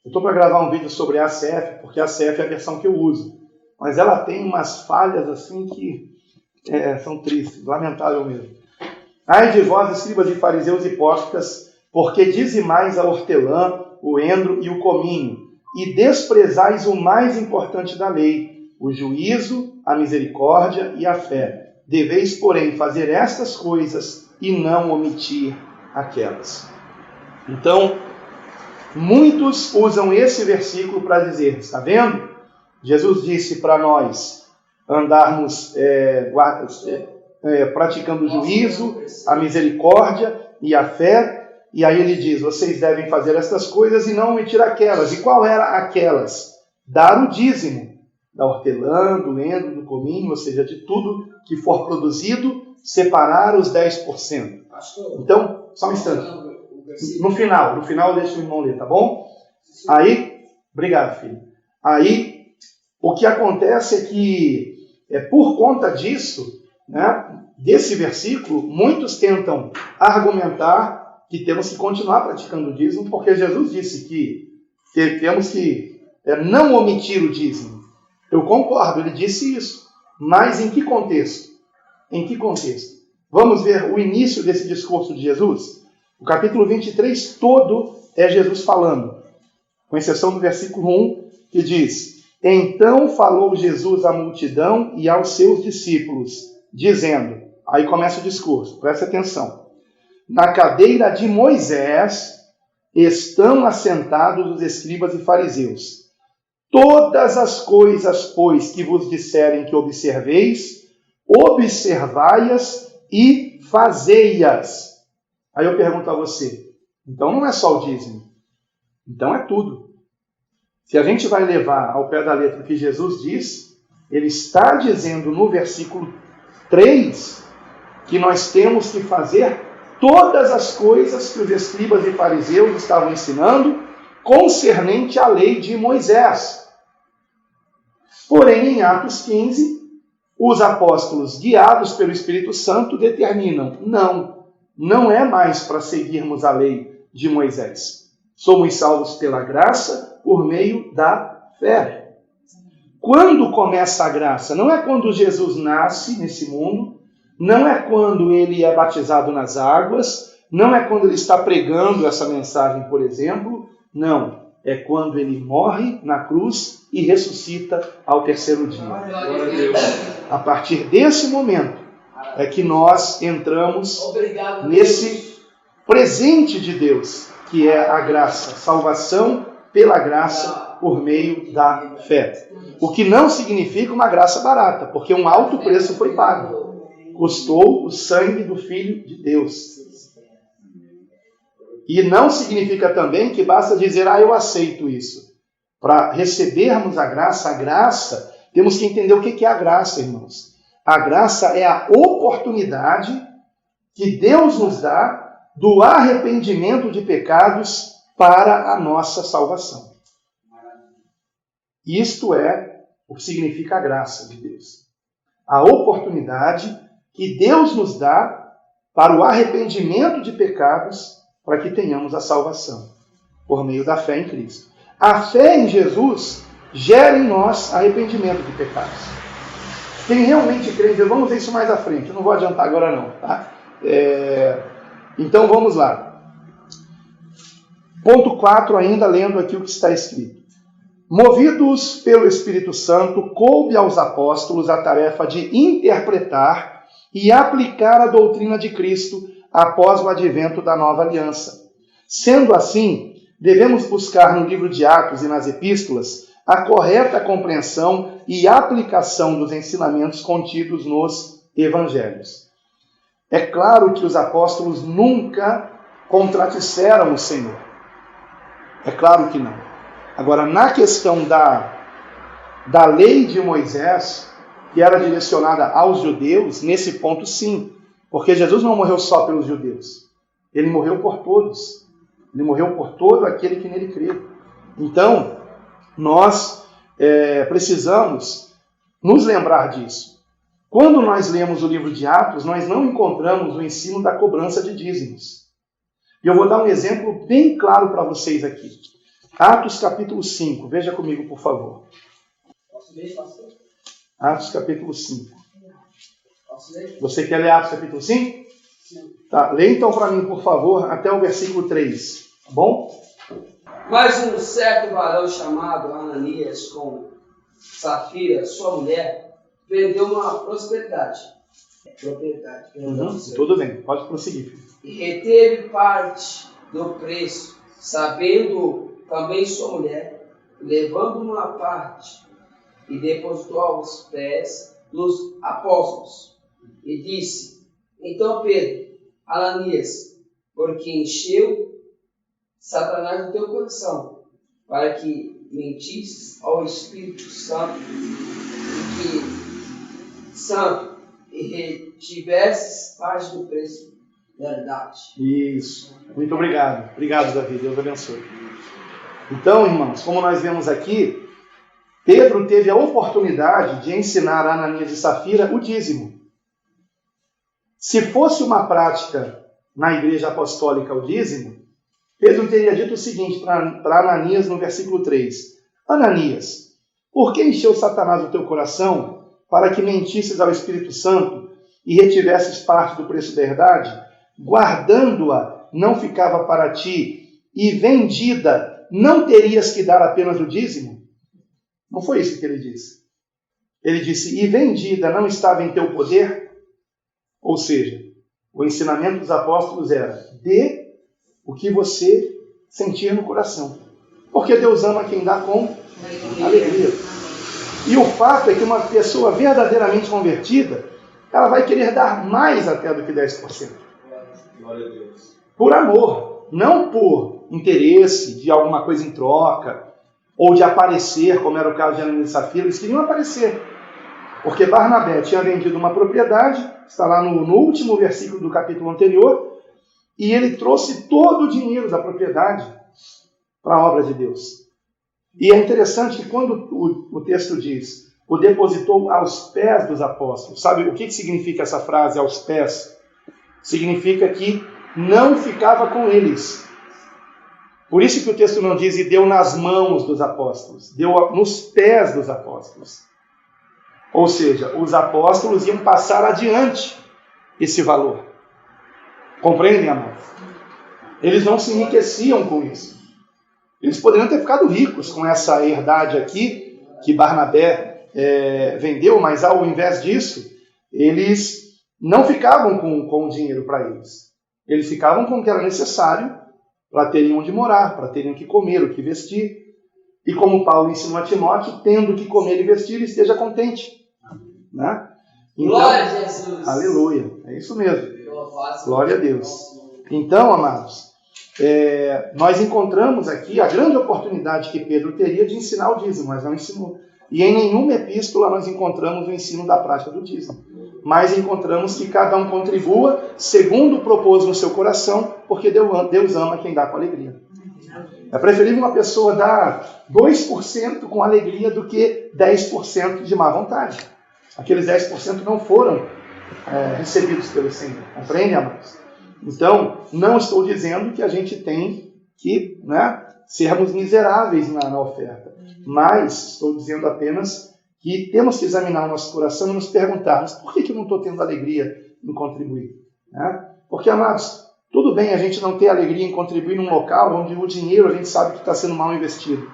Eu estou para gravar um vídeo sobre a ACF, porque a ACF é a versão que eu uso. Mas ela tem umas falhas assim que são tristes, lamentável mesmo. Ai de vós, escribas e fariseus hipócritas, porque dizimais a hortelã, o endro e o cominho, e desprezais o mais importante da lei, o juízo, a misericórdia e a fé. Deveis, porém, fazer estas coisas e não omitir aquelas. Então, muitos usam esse versículo para dizer, está vendo? Jesus disse para nós andarmos praticando o juízo, a misericórdia e a fé, e aí ele diz, vocês devem fazer estas coisas e não omitir aquelas. E qual era aquelas? Dar o dízimo da hortelã, do endro, do cominho, ou seja, de tudo que for produzido, separar os 10%. Então, só um instante. No final deixa o irmão ler, tá bom? Aí, obrigado, filho. Aí, o que acontece é que, por conta disso, né, desse versículo, muitos tentam argumentar que temos que continuar praticando o dízimo, porque Jesus disse que temos que não omitir o dízimo. Eu concordo, ele disse isso. Mas em que contexto? Em que contexto? Vamos ver o início desse discurso de Jesus? O capítulo 23 todo é Jesus falando, com exceção do versículo 1, que diz, então falou Jesus à multidão e aos seus discípulos, dizendo, aí começa o discurso, presta atenção, na cadeira de Moisés estão assentados os escribas e fariseus. Todas as coisas, pois, que vos disserem que observeis, observai-as e fazei-as. Aí eu pergunto a você, então não é só o dízimo, então é tudo. Se a gente vai levar ao pé da letra o que Jesus diz, ele está dizendo no versículo 3 que nós temos que fazer todas as coisas que os escribas e fariseus estavam ensinando concernente à lei de Moisés. Porém, em Atos 15, os apóstolos, guiados pelo Espírito Santo, determinam: não é mais para seguirmos a lei de Moisés. Somos salvos pela graça por meio da fé. Quando começa a graça? Não é quando Jesus nasce nesse mundo, não é quando ele é batizado nas águas, não é quando ele está pregando essa mensagem, por exemplo. Não, é quando ele morre na cruz e ressuscita ao terceiro dia. A partir desse momento é que nós entramos nesse presente de Deus, que é a graça, salvação pela graça por meio da fé. O que não significa uma graça barata, porque um alto preço foi pago. Custou o sangue do Filho de Deus. E não significa também que basta dizer: eu aceito isso. Para recebermos a graça, temos que entender o que é a graça, irmãos. A graça é a oportunidade que Deus nos dá do arrependimento de pecados para a nossa salvação. Isto é o que significa a graça de Deus. A oportunidade que Deus nos dá para o arrependimento de pecados, para que tenhamos a salvação, por meio da fé em Cristo. A fé em Jesus gera em nós arrependimento de pecados. Quem realmente crê em Deus, vamos ver isso mais à frente, eu não vou adiantar agora não, tá? Então vamos lá. Ponto 4, ainda lendo aqui o que está escrito. Movidos pelo Espírito Santo, coube aos apóstolos a tarefa de interpretar e aplicar a doutrina de Cristo após o advento da nova aliança. Sendo assim, devemos buscar no livro de Atos e nas epístolas a correta compreensão e aplicação dos ensinamentos contidos nos evangelhos. É claro que os apóstolos nunca contradisseram o Senhor. É claro que não. Agora, na questão da lei de Moisés, que era direcionada aos judeus, nesse ponto sim. Porque Jesus não morreu só pelos judeus. Ele morreu por todos. Ele morreu por todo aquele que nele crê. Então, nós precisamos nos lembrar disso. Quando nós lemos o livro de Atos, nós não encontramos o ensino da cobrança de dízimos. E eu vou dar um exemplo bem claro para vocês aqui. Atos capítulo 5. Veja comigo, por favor. Posso ler, pastor? Atos capítulo 5. Posso ler? Você quer ler Atos capítulo 5? Sim. Tá, lê então para mim, por favor, até o versículo 3. Tá bom? Mas um certo varão chamado Ananias, com Safira, sua mulher, vendeu uma propriedade. Tudo bem, pode prosseguir, filho. E reteve parte do preço, sabendo também sua mulher, levando uma parte, e depositou aos pés dos apóstolos. E disse: então Pedro, Ananias, porque encheu Satanás do teu coração, para que mentisses ao Espírito Santo, e retivesses parte do preço da verdade. Isso. Muito obrigado. Obrigado, Davi. Deus abençoe. Então, irmãos, como nós vemos aqui, Pedro teve a oportunidade de ensinar a Ananias e Safira o dízimo. Se fosse uma prática na igreja apostólica o dízimo, Pedro teria dito o seguinte para Ananias no versículo 3. Ananias, por que encheu Satanás o teu coração para que mentisses ao Espírito Santo e retivesses parte do preço da verdade? Guardando-a não ficava para ti, e vendida não terias que dar apenas o dízimo? Não foi isso que ele disse. Ele disse, e vendida não estava em teu poder? Ou seja, o ensinamento dos apóstolos era, dê o que você sentir no coração. Porque Deus ama quem dá com alegria. E o fato é que uma pessoa verdadeiramente convertida, ela vai querer dar mais até do que 10%. Glória a Deus. Por amor, não por interesse de alguma coisa em troca. ou de aparecer, como era o caso de Ananias e Safira. Eles queriam aparecer, porque Barnabé tinha vendido uma propriedade, está lá no último versículo do capítulo anterior, e ele trouxe todo o dinheiro da propriedade para a obra de Deus. E é interessante que quando o texto diz, o depositou aos pés dos apóstolos, sabe o que significa essa frase, aos pés? Significa que não ficava com eles. Por isso que o texto não diz, e deu nas mãos dos apóstolos, deu nos pés dos apóstolos. Ou seja, os apóstolos iam passar adiante esse valor. Compreendem, amados? Eles não se enriqueciam com isso. Eles poderiam ter ficado ricos com essa herdade aqui, que Barnabé vendeu, mas ao invés disso, eles não ficavam com o dinheiro para eles. Eles ficavam com o que era necessário para terem onde morar, para terem o que comer, o que vestir. E como Paulo ensinou a Timóteo, tendo o que comer e vestir, esteja contente. Né? Então, glória a Jesus! Aleluia, é isso mesmo. Glória a Deus. Então, amados, nós encontramos aqui a grande oportunidade que Pedro teria de ensinar o dízimo, mas não ensinou. E em nenhuma epístola nós encontramos o ensino da prática do dízimo. Mas encontramos que cada um contribua segundo propôs no seu coração, porque Deus ama quem dá com alegria. É preferível uma pessoa dar 2% com alegria do que 10% de má vontade. Aqueles 10% não foram recebidos pelo Senhor. Compreende, amados? Então, não estou dizendo que a gente tem que sermos miseráveis na oferta. Mas estou dizendo apenas que temos que examinar o nosso coração e nos perguntarmos por que eu não estou tendo alegria em contribuir? Porque, amados, tudo bem a gente não ter alegria em contribuir num local onde o dinheiro a gente sabe que está sendo mal investido.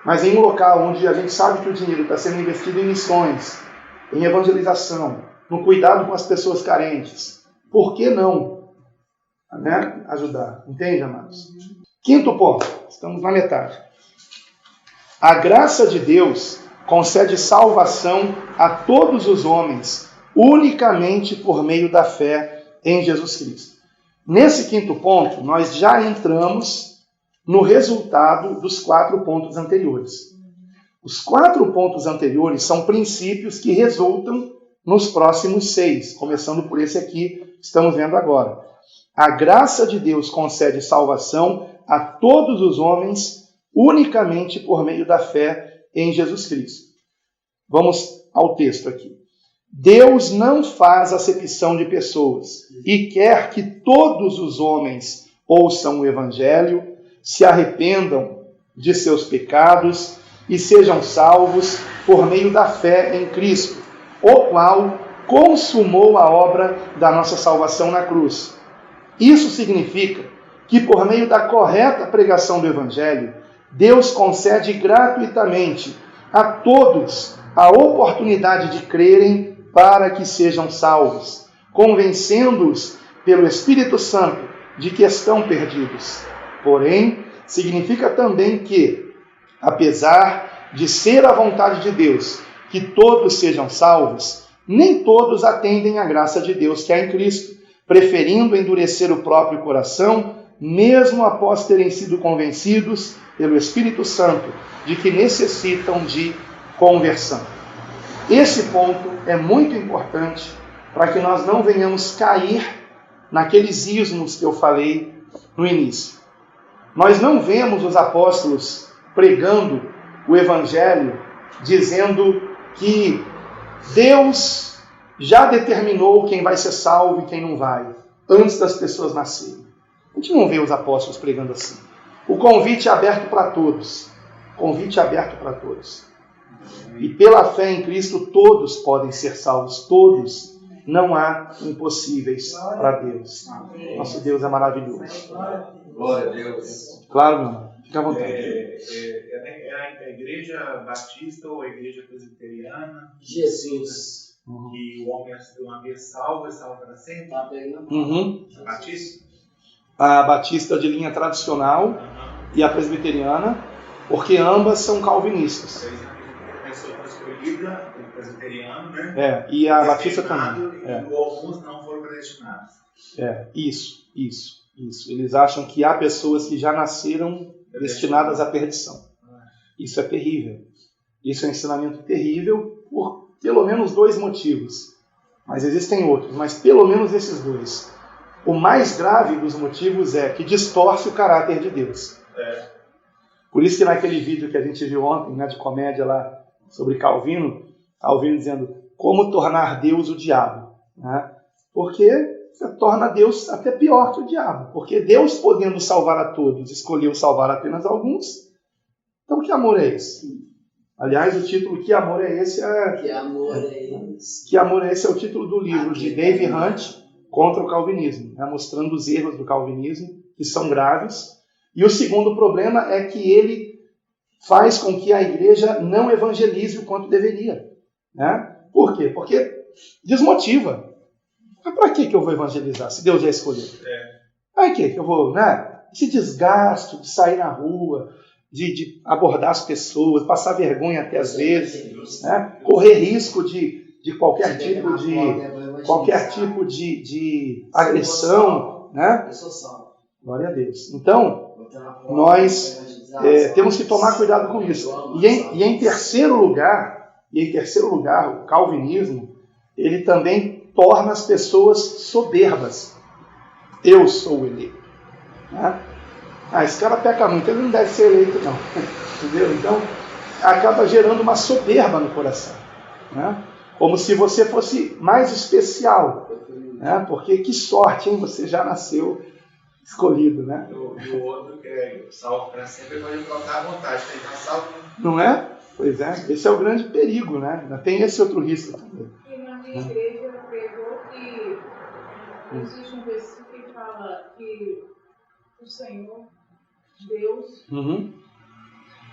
Mas em um local onde a gente sabe que o dinheiro está sendo investido em missões, em evangelização, no cuidado com as pessoas carentes, por que não ajudar? Entende, amados? Quinto ponto, estamos na metade. A graça de Deus concede salvação a todos os homens, unicamente por meio da fé em Jesus Cristo. Nesse quinto ponto, nós já entramos no resultado dos 4 pontos anteriores. Os 4 pontos anteriores são princípios que resultam nos próximos 6, começando por esse aqui que estamos vendo agora. A graça de Deus concede salvação a todos os homens, unicamente por meio da fé em Jesus Cristo. Vamos ao texto aqui. Deus não faz acepção de pessoas e quer que todos os homens ouçam o Evangelho, se arrependam de seus pecados e sejam salvos por meio da fé em Cristo, o qual consumou a obra da nossa salvação na cruz. Isso significa que por meio da correta pregação do Evangelho, Deus concede gratuitamente a todos a oportunidade de crerem para que sejam salvos, convencendo-os pelo Espírito Santo de que estão perdidos. Porém, significa também que, apesar de ser a vontade de Deus que todos sejam salvos, nem todos atendem à graça de Deus que há em Cristo, preferindo endurecer o próprio coração, mesmo após terem sido convencidos pelo Espírito Santo de que necessitam de conversão. Esse ponto é muito importante para que nós não venhamos cair naqueles ismos que eu falei no início. Nós não vemos os apóstolos pregando o Evangelho dizendo que Deus já determinou quem vai ser salvo e quem não vai, antes das pessoas nascerem. A gente não vê os apóstolos pregando assim. O convite é aberto para todos. Convite é aberto para todos. E pela fé em Cristo, todos podem ser salvos. Todos. Não há impossíveis para Deus. Nosso Deus é maravilhoso. Glória a Deus. Claro, meu irmão. Fica à vontade. É a igreja batista ou a igreja presbiteriana? Jesus. Que o homem uma vez salvo é salvo para sempre? Uhum. A batista? A batista de linha tradicional e a presbiteriana, porque ambas são calvinistas. A pessoa foi escolhida, o presbiteriano, né? E a batista também. E alguns não foram predestinados. Isso. Eles acham que há pessoas que já nasceram destinadas à perdição. Isso é terrível. Isso é um ensinamento terrível por pelo menos 2 motivos. Mas existem outros, mas pelo menos esses 2. O mais grave dos motivos é que distorce o caráter de Deus. Por isso que naquele vídeo que a gente viu ontem, né, de comédia lá sobre Calvino dizendo como tornar Deus o diabo. Né? Porque você torna Deus até pior que o diabo. Porque Deus, podendo salvar a todos, escolheu salvar apenas alguns. Então que amor é esse? Aliás, o título Que Amor é Esse? Que amor é esse? Que Amor é Esse é o título do livro de Dave Hunt contra o calvinismo, né? Mostrando os erros do calvinismo, que são graves. E o segundo problema é que ele faz com que a igreja não evangelize o quanto deveria. Né? Por quê? Porque desmotiva. Mas para que eu vou evangelizar, se Deus já escolheu? Para que eu vou, né? Esse desgaste de sair na rua, de abordar as pessoas, passar vergonha até às vezes, né? Correr risco de qualquer tipo de agressão, né? Glória a Deus. Então, nós temos que tomar cuidado com isso. E em terceiro lugar, o calvinismo, ele também torna as pessoas soberbas. Eu sou eleito. Né? Esse cara peca muito, ele não deve ser eleito não. Entendeu? Então, acaba gerando uma soberba no coração. Né? Como se você fosse mais especial. Né? Porque que sorte, hein? Você já nasceu escolhido, né? O outro que é salvo para sempre pode colocar à vontade, que ele está salvo. Não é? Pois é, esse é o grande perigo, né? Tem esse outro risco também. E na minha igreja pregou que existe um versículo que fala que o Senhor, Deus,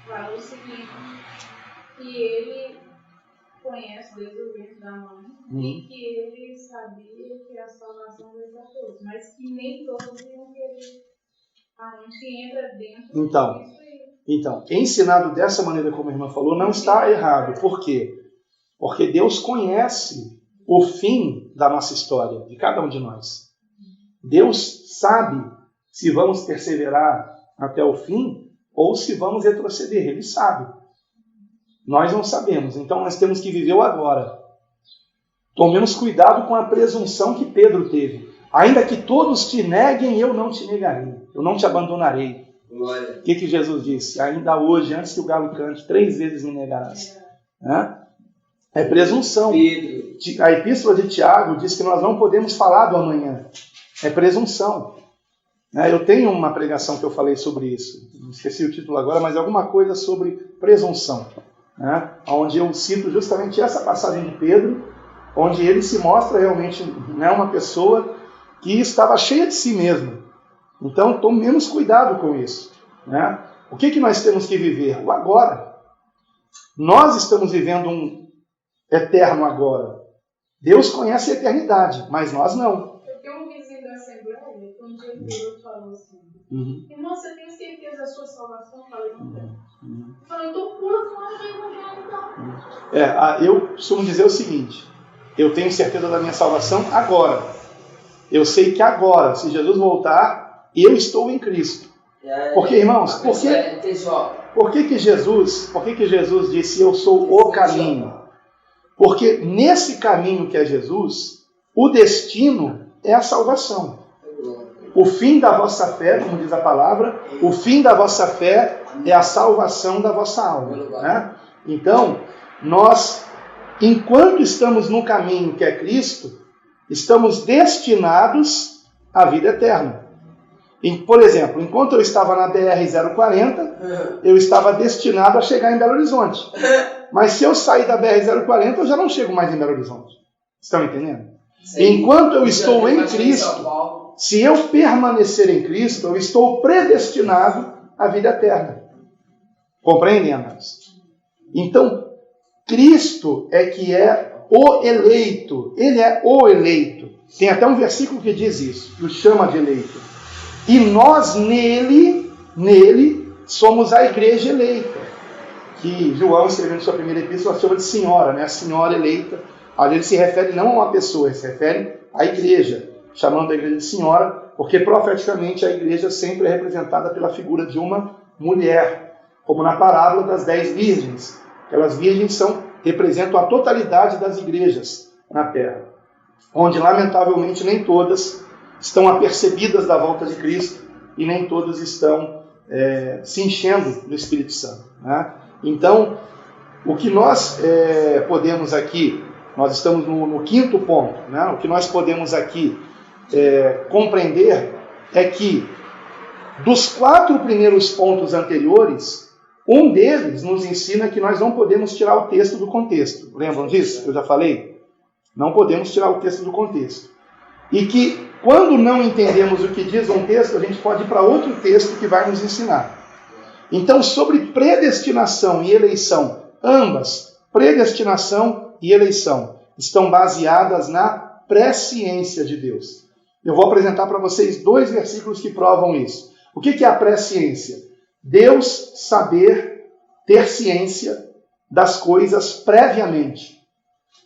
fala o seguinte, que Ele conhece desde o ventre da mãe e que Ele sabia que a salvação veio para todos, mas que nem todos iam querer. A gente entra dentro disso aí. Então, ensinado dessa maneira como a irmã falou, não está errado. Por quê? Porque Deus conhece o fim da nossa história, de cada um de nós. Deus sabe se vamos perseverar até o fim ou se vamos retroceder. Ele sabe. Nós não sabemos. Então nós temos que viver o agora. Tomemos cuidado com a presunção que Pedro teve. Ainda que todos te neguem, eu não te negarei. Eu não te abandonarei. O que Jesus disse? Ainda hoje, antes que o galo cante, 3 vezes me negarás. É presunção. A epístola de Tiago diz que nós não podemos falar do amanhã. É presunção. Eu tenho uma pregação que eu falei sobre isso. Não esqueci o título agora, mas é alguma coisa sobre presunção. Onde eu cito justamente essa passagem de Pedro, onde ele se mostra realmente uma pessoa que estava cheia de si mesmo. Então, tomemos cuidado com isso. Né? O que nós temos que viver? O agora. Nós estamos vivendo um eterno agora. Deus conhece a eternidade, mas nós não. Eu tenho um vizinho da Assembleia, um dia ele falou assim, irmão, você tem certeza da sua salvação? Eu falei, não tenho. Eu falei, então pula fora do evangelho então. Eu costumo dizer o seguinte, eu tenho certeza da minha salvação agora. Eu sei que agora, se Jesus voltar, eu estou em Cristo. Porque, irmãos, por que Jesus disse eu sou o caminho? Porque nesse caminho que é Jesus, o destino é a salvação. O fim da vossa fé, como diz a palavra, o fim da vossa fé é a salvação da vossa alma. Né? Então, nós, enquanto estamos no caminho que é Cristo, estamos destinados à vida eterna. Por exemplo, enquanto eu estava na BR-040, eu estava destinado a chegar em Belo Horizonte. Mas se eu sair da BR-040, eu já não chego mais em Belo Horizonte. Estão entendendo? Sim. Enquanto eu estou em Cristo, se eu permanecer em Cristo, eu estou predestinado à vida eterna. Compreendem, amados? Então, Cristo é que é o eleito. Ele é o eleito. Tem até um versículo que diz isso, que o chama de eleito. E nós nele somos a igreja eleita. Que João, escrevendo sua primeira epístola, chama de senhora, né? A senhora eleita. Ali ele se refere não a uma pessoa, ele se refere à igreja, chamando a igreja de senhora, porque profeticamente a igreja sempre é representada pela figura de uma mulher. como na parábola das 10 virgens. Aquelas virgens representam a totalidade das igrejas na Terra, onde, lamentavelmente, nem todas estão apercebidas da volta de Cristo e nem todas estão se enchendo do Espírito Santo, né? Então, o que nós podemos aqui, nós estamos no quinto ponto, né? O que nós podemos aqui compreender é que, dos 4 primeiros pontos anteriores, um deles nos ensina que nós não podemos tirar o texto do contexto. Lembram disso? Eu já falei? Não podemos tirar o texto do contexto. E que, quando não entendemos o que diz um texto, a gente pode ir para outro texto que vai nos ensinar. Então, sobre predestinação e eleição, ambas, predestinação e eleição, estão baseadas na presciência de Deus. Eu vou apresentar para vocês 2 versículos que provam isso. O que é a presciência? Deus saber, ter ciência das coisas previamente.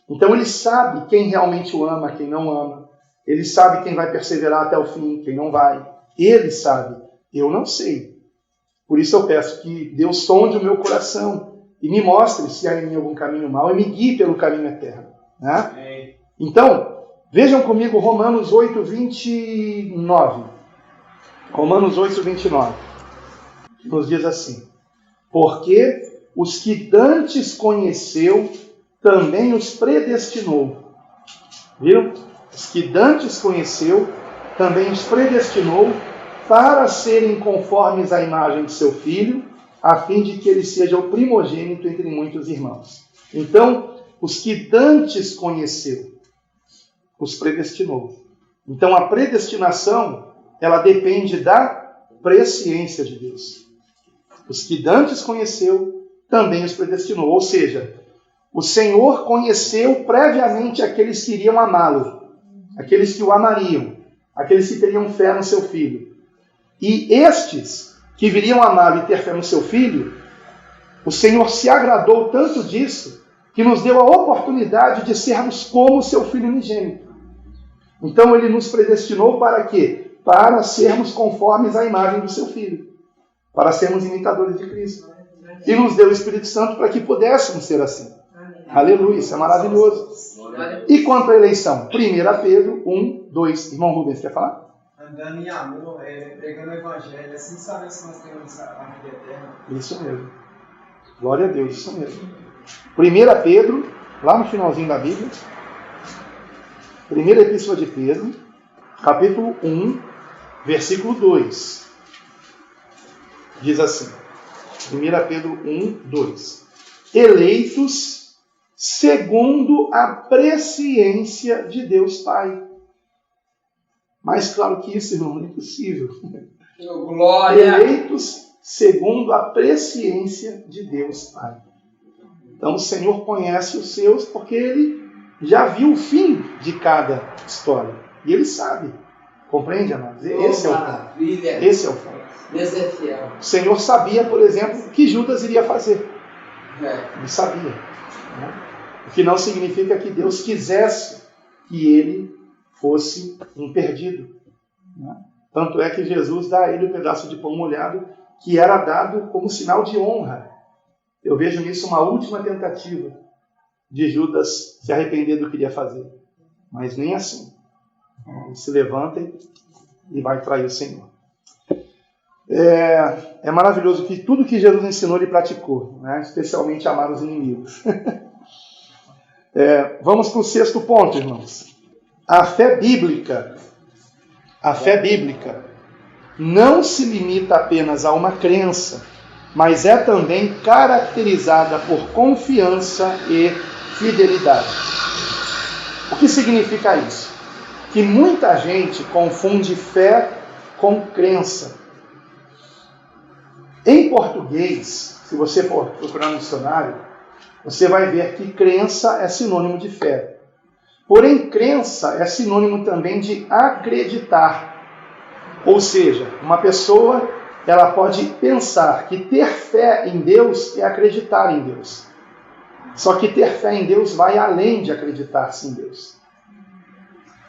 Então ele sabe quem realmente o ama, quem não ama. Ele sabe quem vai perseverar até o fim, quem não vai. Ele sabe. Eu não sei. Por isso eu peço que Deus sonde o meu coração e me mostre se há em mim algum caminho mau e me guie pelo caminho eterno, né? Então, vejam comigo Romanos 8, 29. Romanos 8, 29. Nos diz assim: porque os que dantes conheceu, também os predestinou. Viram? Os que dantes conheceu, também os predestinou para serem conformes à imagem de seu Filho, a fim de que ele seja o primogênito entre muitos irmãos. Então, os que dantes conheceu, os predestinou. Então, a predestinação, ela depende da presciência de Deus. Os que dantes conheceu, também os predestinou. Ou seja, o Senhor conheceu previamente aqueles que iriam amá-lo, aqueles que o amariam, aqueles que teriam fé no seu Filho. E estes que viriam amá-lo e ter fé no seu Filho, o Senhor se agradou tanto disso, que nos deu a oportunidade de sermos como seu Filho unigênito. Então ele nos predestinou para quê? Para sermos conformes à imagem do seu Filho, para sermos imitadores de Cristo. E nos deu o Espírito Santo para que pudéssemos ser assim. Aleluia, isso é maravilhoso. E quanto à eleição? 1 Pedro 1, 2. Irmão Rubens, quer falar? Andando em amor, pregando o Evangelho, assim sabendo se nós temos a vida eterna. Isso mesmo. Glória a Deus, isso mesmo. 1 Pedro, lá no finalzinho da Bíblia, primeira epístola de Pedro, capítulo 1, versículo 2. Diz assim, 1 Pedro 1, 2. Eleitos segundo a presciência de Deus Pai. Mais claro que isso, irmão, não é impossível. Glória! Eleitos segundo a presciência de Deus Pai. Então o Senhor conhece os seus porque Ele já viu o fim de cada história. E Ele sabe. Compreende, amados? Esse é o ponto. Esse é o ponto. Deus é fiel. O Senhor sabia, por exemplo, o que Judas iria fazer. Ele sabia. Né? O que não significa que Deus quisesse que ele fosse um perdido. Né? Tanto é que Jesus dá a ele um pedaço de pão molhado que era dado como sinal de honra. Eu vejo nisso uma última tentativa de Judas se arrepender do que iria fazer. Mas nem assim. Ele se levanta e vai trair o Senhor. É maravilhoso que tudo que Jesus ensinou ele praticou, né? Especialmente amar os inimigos. Vamos para o 6º ponto, irmãos. A fé bíblica não se limita apenas a uma crença, mas é também caracterizada por confiança e fidelidade. O que significa isso? Que muita gente confunde fé com crença. Em português, se você for procurar no dicionário, você vai ver que crença é sinônimo de fé. Porém, crença é sinônimo também de acreditar. Ou seja, uma pessoa ela pode pensar que ter fé em Deus é acreditar em Deus. Só que ter fé em Deus vai além de acreditar-se em Deus.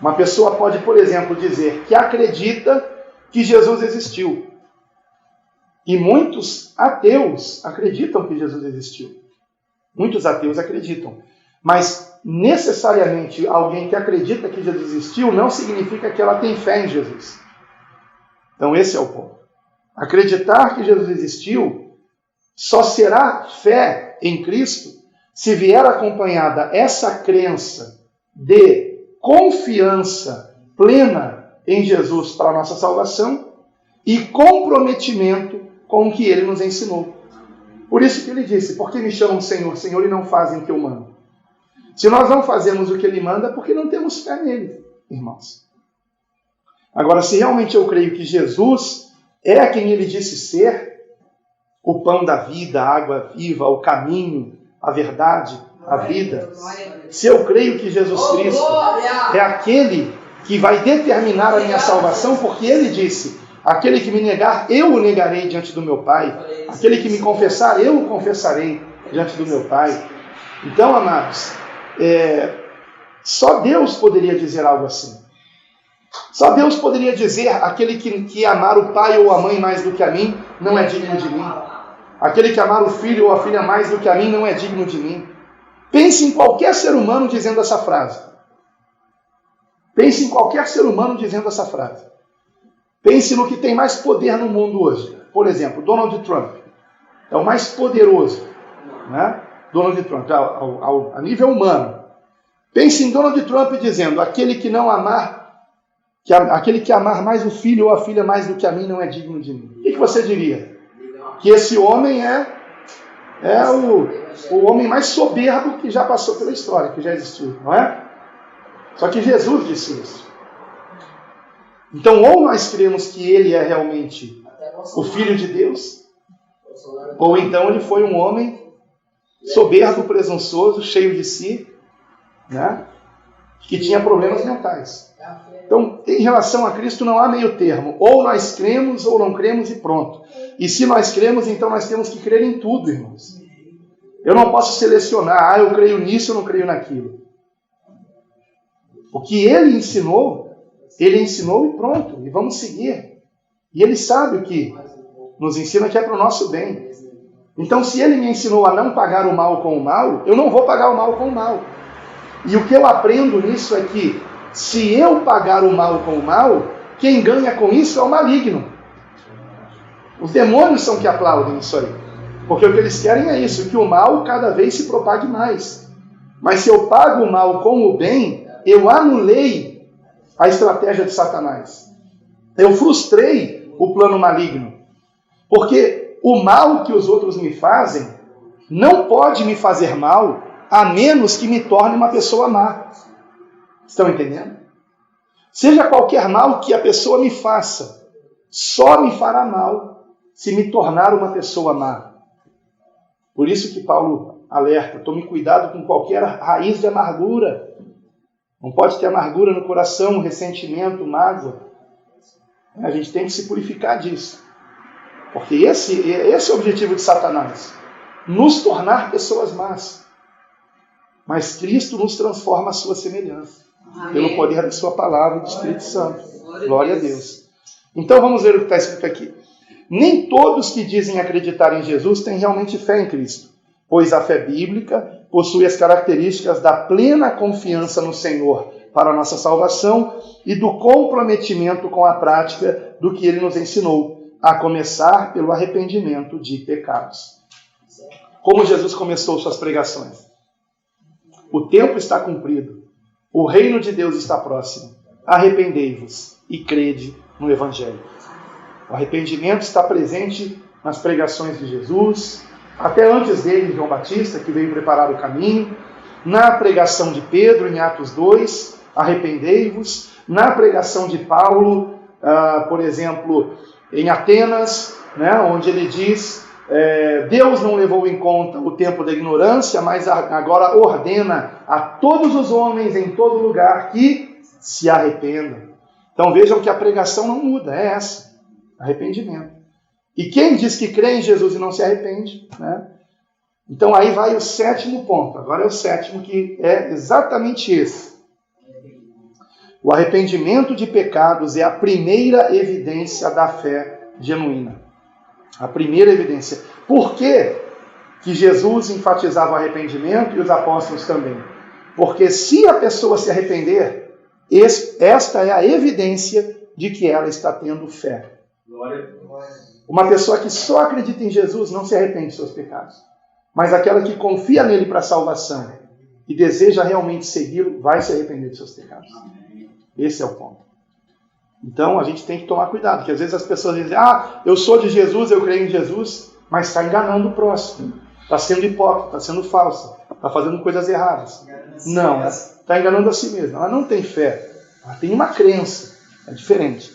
Uma pessoa pode, por exemplo, dizer que acredita que Jesus existiu. E muitos ateus acreditam que Jesus existiu. Muitos ateus acreditam. Mas, necessariamente, alguém que acredita que Jesus existiu não significa que ela tem fé em Jesus. Então, esse é o ponto. Acreditar que Jesus existiu só será fé em Cristo se vier acompanhada essa crença de confiança plena em Jesus para a nossa salvação e comprometimento com o que ele nos ensinou. Por isso que ele disse, por que me chamam Senhor, Senhor, e não fazem o que eu mando? Se nós não fazemos o que ele manda, é porque não temos fé nele, irmãos. Agora, se realmente eu creio que Jesus é quem ele disse ser, o pão da vida, a água viva, o caminho, a verdade, a vida, se eu creio que Jesus Cristo é aquele que vai determinar a minha salvação, porque ele disse, aquele que me negar, eu o negarei diante do meu Pai. Aquele que me confessar, eu o confessarei diante do meu Pai. Então, amados, só Deus poderia dizer algo assim. Só Deus poderia dizer, aquele que amar o pai ou a mãe mais do que a mim, não é digno de mim. Aquele que amar o filho ou a filha mais do que a mim, não é digno de mim. Pense em qualquer ser humano dizendo essa frase. Pense em qualquer ser humano dizendo essa frase. Pense no que tem mais poder no mundo hoje. Por exemplo, Donald Trump. É o mais poderoso, né? Donald Trump, a nível humano. Pense em Donald Trump dizendo, aquele que amar mais o filho ou a filha mais do que a mim não é digno de mim. O que você diria? Que esse homem é o homem mais soberbo que já passou pela história, que já existiu, não é? Só que Jesus disse isso. Então, ou nós cremos que ele é realmente o Filho de Deus, ou então ele foi um homem soberbo, presunçoso, cheio de si, né? Que tinha problemas mentais. Então, em relação a Cristo, não há meio termo. Ou nós cremos ou não cremos e pronto. E se nós cremos, então nós temos que crer em tudo, irmãos. Eu não posso selecionar, eu creio nisso, eu não creio naquilo. O que ele ensinou e pronto. E vamos seguir. E ele sabe o que nos ensina que é para o nosso bem. Então, se ele me ensinou a não pagar o mal com o mal, eu não vou pagar o mal com o mal. E o que eu aprendo nisso é que, se eu pagar o mal com o mal, quem ganha com isso é o maligno. Os demônios são que aplaudem isso aí. Porque o que eles querem é isso, que o mal cada vez se propague mais. Mas se eu pago o mal com o bem, eu anulei a estratégia de Satanás. Eu frustrei o plano maligno. Porque o mal que os outros me fazem não pode me fazer mal, a menos que me torne uma pessoa má. Estão entendendo? Seja qualquer mal que a pessoa me faça, só me fará mal se me tornar uma pessoa má. Por isso que Paulo alerta, tome cuidado com qualquer raiz de amargura. Não pode ter amargura no coração, ressentimento, mágoa. A gente tem que se purificar disso. Porque esse é o objetivo de Satanás. Nos tornar pessoas más. Mas Cristo nos transforma à sua semelhança. Amém. Pelo poder da sua palavra e do Espírito Santo. Glória a Deus. Então vamos ver o que está escrito aqui. Nem todos que dizem acreditar em Jesus têm realmente fé em Cristo, pois a fé bíblica possui as características da plena confiança no Senhor para a nossa salvação e do comprometimento com a prática do que ele nos ensinou, a começar pelo arrependimento de pecados. Como Jesus começou suas pregações? O tempo está cumprido. O reino de Deus está próximo. Arrependei-vos e crede no Evangelho. O arrependimento está presente nas pregações de Jesus, até antes dele, João Batista, que veio preparar o caminho, na pregação de Pedro, em Atos 2, arrependei-vos, na pregação de Paulo, por exemplo, em Atenas, né, onde ele diz, Deus não levou em conta o tempo da ignorância, mas agora ordena a todos os homens em todo lugar que se arrependam. Então vejam que a pregação não muda, é essa, arrependimento. E quem diz que crê em Jesus e não se arrepende, né? Então aí vai o sétimo ponto, agora é o sétimo, que é exatamente esse. O arrependimento de pecados é a primeira evidência da fé genuína. A primeira evidência. Por que que Jesus enfatizava o arrependimento e os apóstolos também? Porque se a pessoa se arrepender, esta é a evidência de que ela está tendo fé. Uma pessoa que só acredita em Jesus não se arrepende de seus pecados. Mas aquela que confia nele para a salvação e deseja realmente segui-lo, vai se arrepender de seus pecados. Esse é o ponto. Então a gente tem que tomar cuidado, porque às vezes as pessoas dizem, eu sou de Jesus, eu creio em Jesus, mas está enganando o próximo. Está sendo hipócrita, está sendo falsa, está fazendo coisas erradas. Não, ela está enganando a si mesma. Ela não tem fé, ela tem uma crença. É diferente.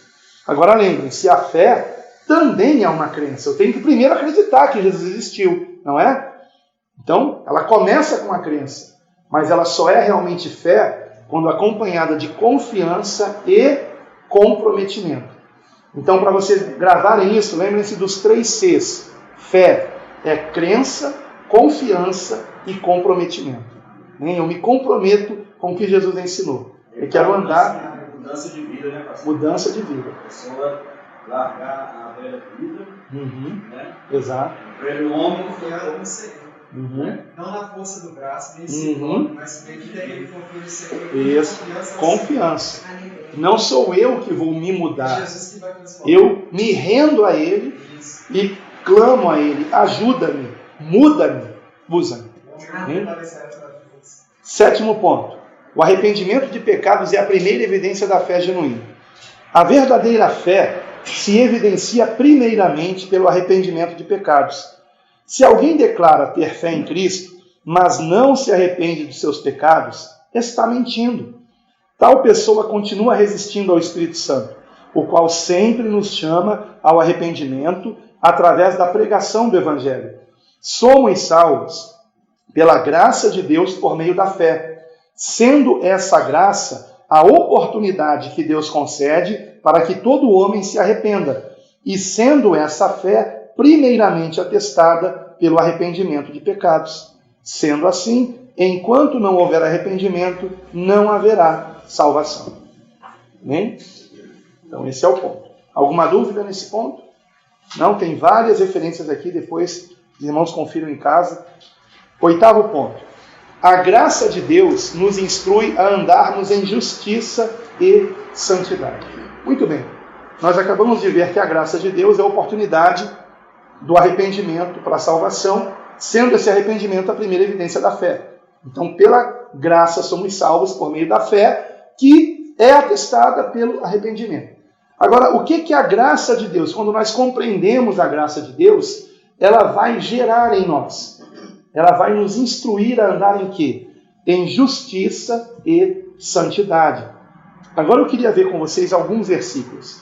Agora lembrem-se, a fé também é uma crença. Eu tenho que primeiro acreditar que Jesus existiu, não é? Então, ela começa com a crença, mas ela só é realmente fé quando acompanhada de confiança e comprometimento. Então, para vocês gravarem isso, lembrem-se dos 3 Cs. Fé é crença, confiança e comprometimento. Eu me comprometo com o que Jesus ensinou. Eu quero andar... Mudança de vida, né, pastor? Mudança de vida. A pessoa largar a velha vida, né? Exato. O velho homem Confiando no Senhor. Não na força do braço, nem em si, mas medida ele confia no Senhor. Isso. Confiança. Não sou eu que vou me mudar. Jesus que vai transformar. Eu me rendo a Ele e clamo a Ele. Ajuda-me, muda-me, usa-me. 7º ponto. O arrependimento de pecados é a primeira evidência da fé genuína. A verdadeira fé se evidencia primeiramente pelo arrependimento de pecados. Se alguém declara ter fé em Cristo, mas não se arrepende de seus pecados, está mentindo. Tal pessoa continua resistindo ao Espírito Santo, o qual sempre nos chama ao arrependimento através da pregação do Evangelho. Somos salvos pela graça de Deus por meio da fé, sendo essa graça a oportunidade que Deus concede para que todo homem se arrependa, e sendo essa fé primeiramente atestada pelo arrependimento de pecados. Sendo assim, enquanto não houver arrependimento, não haverá salvação. Amém? Então esse é o ponto. Alguma dúvida nesse ponto? Não, tem várias referências aqui, depois os irmãos confiram em casa. 8º ponto. A graça de Deus nos instrui a andarmos em justiça e santidade. Muito bem. Nós acabamos de ver que a graça de Deus é a oportunidade do arrependimento para a salvação, sendo esse arrependimento a primeira evidência da fé. Então, pela graça somos salvos por meio da fé, que é atestada pelo arrependimento. Agora, o que é a graça de Deus? Quando nós compreendemos a graça de Deus, ela vai gerar em nós. Ela vai nos instruir a andar em quê? Em justiça e santidade. Agora eu queria ver com vocês alguns versículos.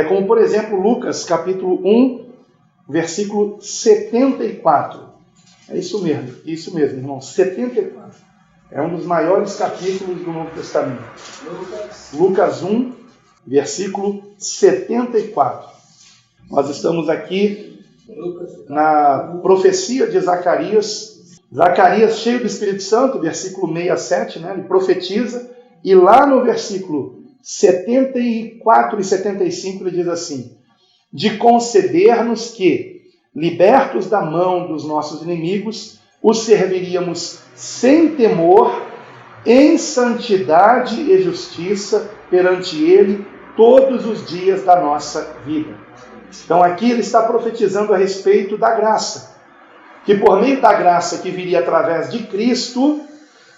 Como, por exemplo, Lucas, capítulo 1, versículo 74. É isso mesmo, irmão. 74. É um dos maiores capítulos do Novo Testamento. Lucas 1, versículo 74. Nós estamos aqui na profecia de Zacarias. Zacarias, cheio do Espírito Santo, versículo 67, né? Ele profetiza. E lá no versículo 74 e 75 ele diz assim: de conceder-nos que, libertos da mão dos nossos inimigos, os serviríamos sem temor, em santidade e justiça perante Ele todos os dias da nossa vida. Então aqui ele está profetizando a respeito da graça, que por meio da graça que viria através de Cristo,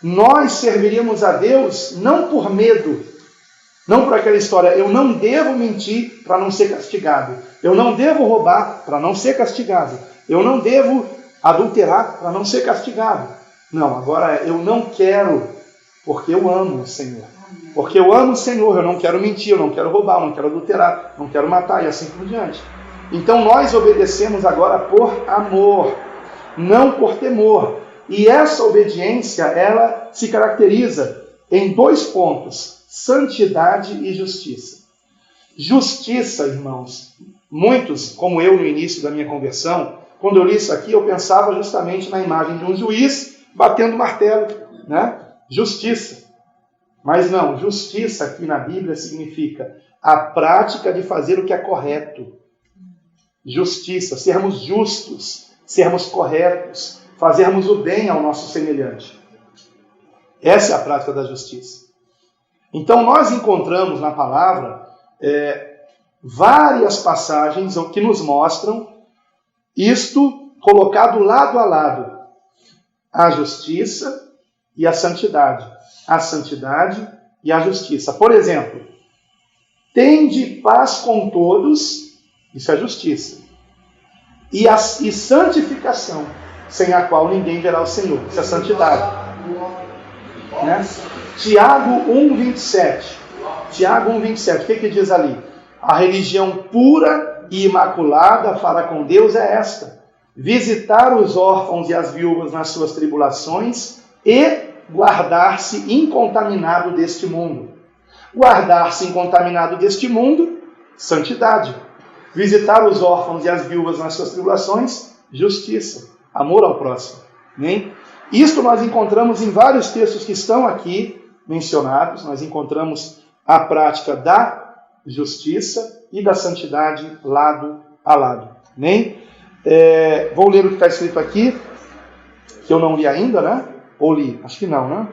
nós serviríamos a Deus não por medo, não por aquela história, eu não devo mentir para não ser castigado, eu não devo roubar para não ser castigado, eu não devo adulterar para não ser castigado. Não, agora eu não quero, porque eu amo o Senhor. Porque eu amo o Senhor, eu não quero mentir, eu não quero roubar, eu não quero adulterar, não quero matar e assim por diante. Então nós obedecemos agora por amor, não por temor. E essa obediência, ela se caracteriza em 2 pontos: santidade e justiça. Justiça, irmãos, muitos, como eu no início da minha conversão, quando eu li isso aqui, eu pensava justamente na imagem de um juiz batendo martelo, né? Justiça. Mas não, justiça aqui na Bíblia significa a prática de fazer o que é correto. justiça, sermos justos, sermos corretos, fazermos o bem ao nosso semelhante. Essa é a prática da justiça. Então nós encontramos na palavra várias passagens que nos mostram isto colocado lado a lado. A justiça e a santidade. A santidade e a justiça. Por exemplo, tende paz com todos, isso é justiça. E santificação, sem a qual ninguém verá o Senhor, isso é santidade. Né? Tiago 1,27. Tiago 1,27, o que diz ali? A religião pura e imaculada para com Deus é esta: visitar os órfãos e as viúvas nas suas tribulações e guardar-se incontaminado deste mundo. Guardar-se incontaminado deste mundo, santidade. Visitar os órfãos e as viúvas nas suas tribulações, justiça. Amor ao próximo. Né? Isto nós encontramos em vários textos que estão aqui mencionados. Nós encontramos a prática da justiça e da santidade lado a lado. Né? Vou ler o que está escrito aqui, que eu não li ainda, né? Ou li? Acho que não, né?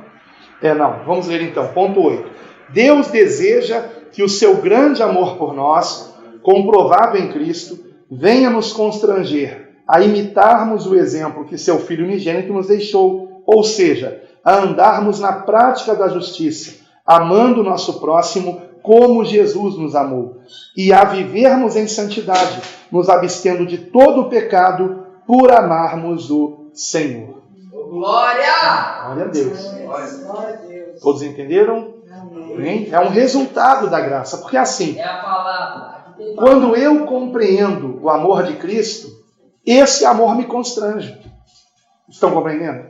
Não. Vamos ler então. Ponto 8. Deus deseja que o seu grande amor por nós, comprovado em Cristo, venha nos constranger a imitarmos o exemplo que seu Filho unigênito nos deixou, ou seja, a andarmos na prática da justiça, amando o nosso próximo como Jesus nos amou, e a vivermos em santidade, nos abstendo de todo o pecado por amarmos o Senhor. Glória! Glória a Deus. Glória a Deus. Todos entenderam? Amém? É um resultado da graça, porque assim, É a palavra. quando eu compreendo o amor de Cristo, esse amor me constrange. Estão compreendendo?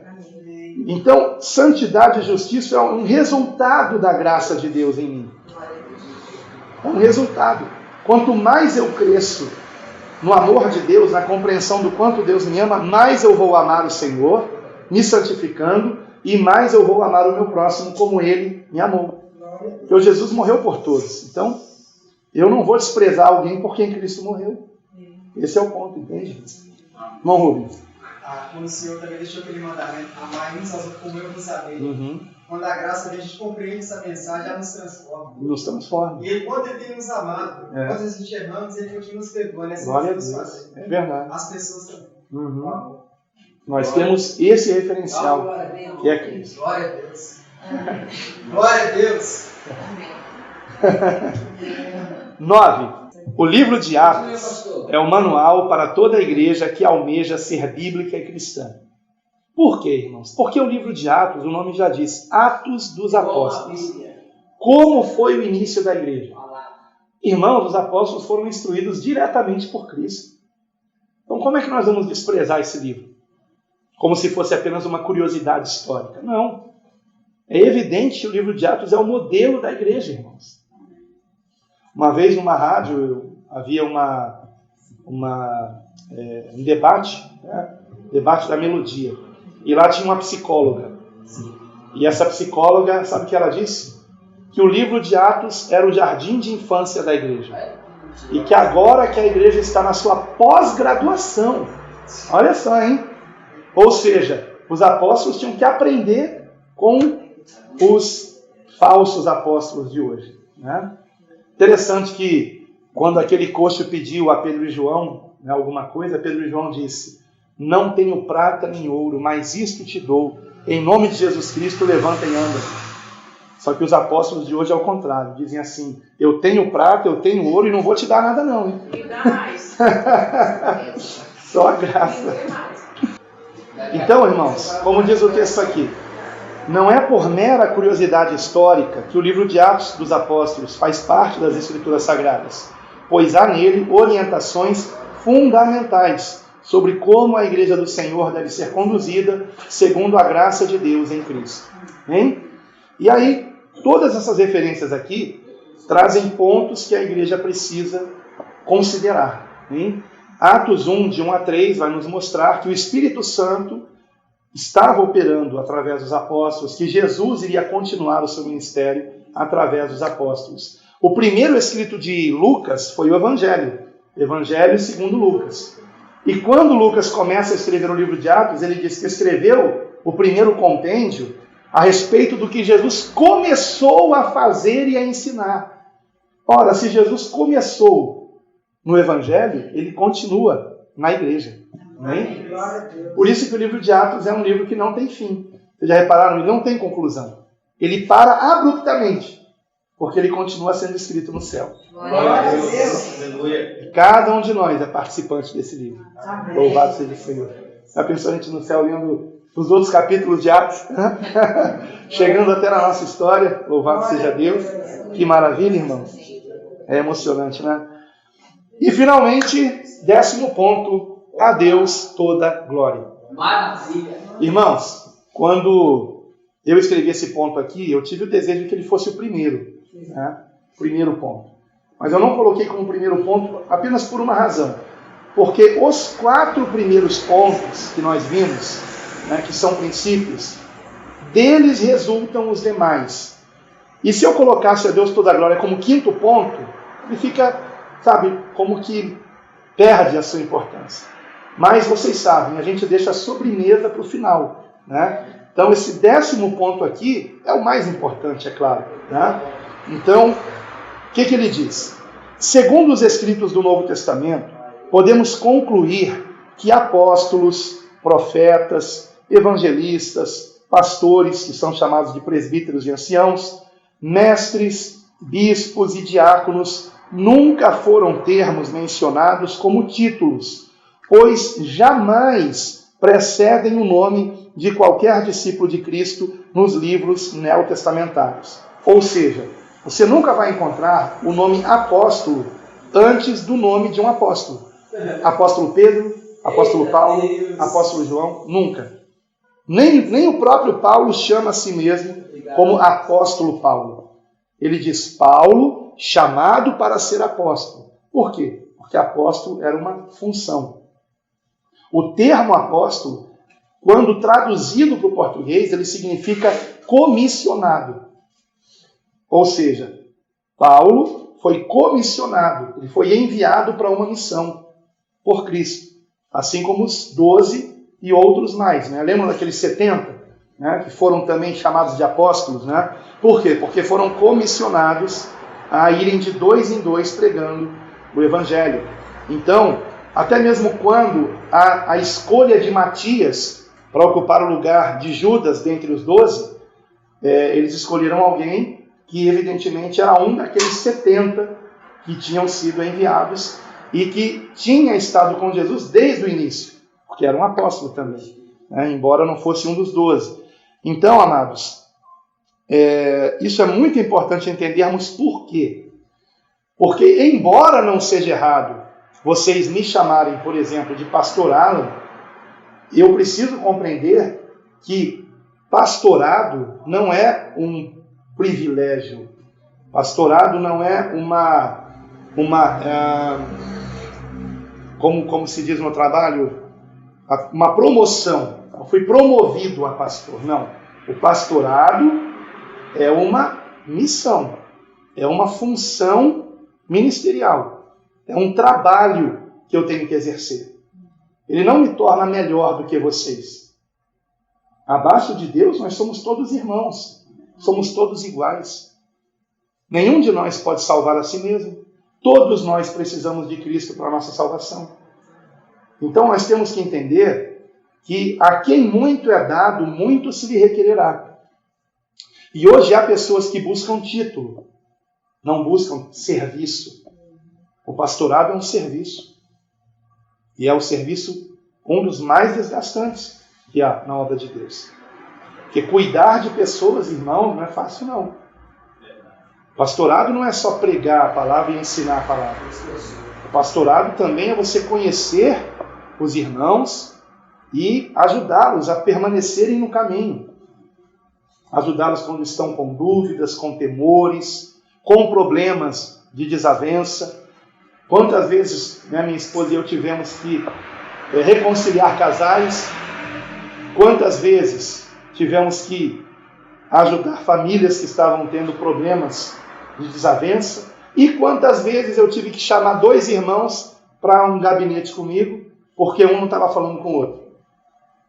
Então, santidade e justiça é um resultado da graça de Deus em mim. É um resultado. Quanto mais eu cresço no amor de Deus, na compreensão do quanto Deus me ama, mais eu vou amar o Senhor, me santificando, e mais eu vou amar o meu próximo como Ele me amou. Porque Jesus morreu por todos. Então, eu não vou desprezar alguém por quem Cristo morreu. Esse é o ponto, entende? Irmão Rubens. Quando o Senhor também deixou aquele mandamento, amar uns aos outros como eu vos amei. Uhum. Quando a graça a gente compreende essa mensagem, ela nos transforma. Nos transforma. E ele, quando ele tem nos amado, quando a gente erramos, ele continua nos perdoando. Glória a Deus. É verdade. As pessoas também. Uhum. Nós temos esse referencial, que é Cristo. Glória a Deus. Glória a Deus. 9. O livro de Atos é o manual para toda a igreja que almeja ser bíblica e cristã. Por quê, irmãos? Porque o livro de Atos, o nome já diz, Atos dos Apóstolos. Como foi o início da igreja? Irmãos, os apóstolos foram instruídos diretamente por Cristo. Então como é que nós vamos desprezar esse livro? Como se fosse apenas uma curiosidade histórica. Não. É evidente que o livro de Atos é o modelo da igreja, irmãos. Uma vez numa rádio havia um debate, debate da melodia. E lá tinha uma psicóloga. E essa psicóloga, sabe o que ela disse? Que o livro de Atos era o jardim de infância da igreja. E que agora que a igreja está na sua pós-graduação. Olha só, hein? Ou seja, os apóstolos tinham que aprender com os falsos apóstolos de hoje. Né? Interessante que quando aquele coxo pediu a Pedro e João alguma coisa, Pedro e João disse: não tenho prata nem ouro, mas isto te dou. Em nome de Jesus Cristo, levanta e anda. Só que os apóstolos de hoje é o contrário. Dizem assim: eu tenho prata, eu tenho ouro e não vou te dar nada não. Hein? Me dá mais. Só a graça. Então, irmãos, como diz o texto aqui, não é por mera curiosidade histórica que o livro de Atos dos Apóstolos faz parte das Escrituras Sagradas, pois há nele orientações fundamentais sobre como a Igreja do Senhor deve ser conduzida segundo a graça de Deus em Cristo. Hein? E aí, todas essas referências aqui trazem pontos que a Igreja precisa considerar. Hein? Atos 1, de 1 a 3, vai nos mostrar que o Espírito Santo estava operando através dos apóstolos, que Jesus iria continuar o seu ministério através dos apóstolos. O primeiro escrito de Lucas foi o Evangelho. Evangelho segundo Lucas. E quando Lucas começa a escrever o livro de Atos, ele diz que escreveu o primeiro compêndio a respeito do que Jesus começou a fazer e a ensinar. Ora, se Jesus começou no Evangelho, ele continua na igreja. Amém? Por isso que o livro de Atos é um livro que não tem fim. Vocês já repararam? Ele não tem conclusão. Ele para abruptamente, porque ele continua sendo escrito no céu. E cada um de nós é participante desse livro. Louvado seja o Senhor. Já pensou a gente no céu lendo os outros capítulos de Atos? Chegando até na nossa história. Louvado seja Deus. Que maravilha, irmãos. É emocionante, né? E finalmente, 10º ponto. A Deus toda glória. Maravilha. Irmãos, quando eu escrevi esse ponto aqui, eu tive o desejo de que ele fosse o primeiro. Né? Primeiro ponto. Mas eu não coloquei como primeiro ponto apenas por uma razão. Porque os 4 primeiros pontos que nós vimos, né, que são princípios, deles resultam os demais. E se eu colocasse a Deus toda a glória como 5º ponto, ele fica, sabe, como que perde a sua importância. Mas vocês sabem, a gente deixa a sobremesa para o final. Né? Então esse 10º ponto aqui é o mais importante, é claro. Né? Então, o que ele diz? Segundo os escritos do Novo Testamento, podemos concluir que apóstolos, profetas, evangelistas, pastores, que são chamados de presbíteros e anciãos, mestres, bispos e diáconos, nunca foram termos mencionados como títulos, pois jamais precedem o nome de qualquer discípulo de Cristo nos livros neotestamentários. Ou seja, você nunca vai encontrar o nome apóstolo antes do nome de um apóstolo. Apóstolo Pedro, apóstolo Paulo, apóstolo João, nunca. Nem o próprio Paulo chama a si mesmo como apóstolo Paulo. Ele diz Paulo, chamado para ser apóstolo. Por quê? Porque apóstolo era uma função. O termo apóstolo, quando traduzido para o português, ele significa comissionado. Ou seja, Paulo foi comissionado, ele foi enviado para uma missão por Cristo. Assim como os 12 e outros mais. Né? Lembram daqueles 70, né? Que foram também chamados de apóstolos? Né? Por quê? Porque foram comissionados a irem de 2 em 2 pregando o Evangelho. Então, até mesmo quando a escolha de Matias para ocupar o lugar de Judas dentre os 12, eles escolheram alguém que evidentemente era um daqueles 70 que tinham sido enviados e que tinha estado com Jesus desde o início, porque era um apóstolo também, né? Embora não fosse um dos 12. Então, amados, isso é muito importante entendermos por quê. Porque, embora não seja errado vocês me chamarem, por exemplo, de pastor Alan, eu preciso compreender que pastorado não é um privilégio. Pastorado não é como se diz no trabalho, uma promoção. Eu fui promovido a pastor. Não. O pastorado é uma missão, é uma função ministerial. É um trabalho que eu tenho que exercer. Ele não me torna melhor do que vocês. Abaixo de Deus, nós somos todos irmãos. Somos todos iguais. Nenhum de nós pode salvar a si mesmo. Todos nós precisamos de Cristo para a nossa salvação. Então nós temos que entender que a quem muito é dado, muito se lhe requererá. E hoje há pessoas que buscam título, não buscam serviço. O pastorado é um serviço. E é o serviço, um dos mais desgastantes que há na obra de Deus. Porque cuidar de pessoas, irmãos, não é fácil não. Pastorado não é só pregar a palavra e ensinar a palavra. O pastorado também é você conhecer os irmãos e ajudá-los a permanecerem no caminho. Ajudá-los quando estão com dúvidas, com temores, com problemas de desavença. Quantas vezes minha esposa e eu tivemos que reconciliar casais? Quantas vezes tivemos que ajudar famílias que estavam tendo problemas de desavença? E quantas vezes eu tive que chamar 2 irmãos para um gabinete comigo, porque um não estava falando com o outro.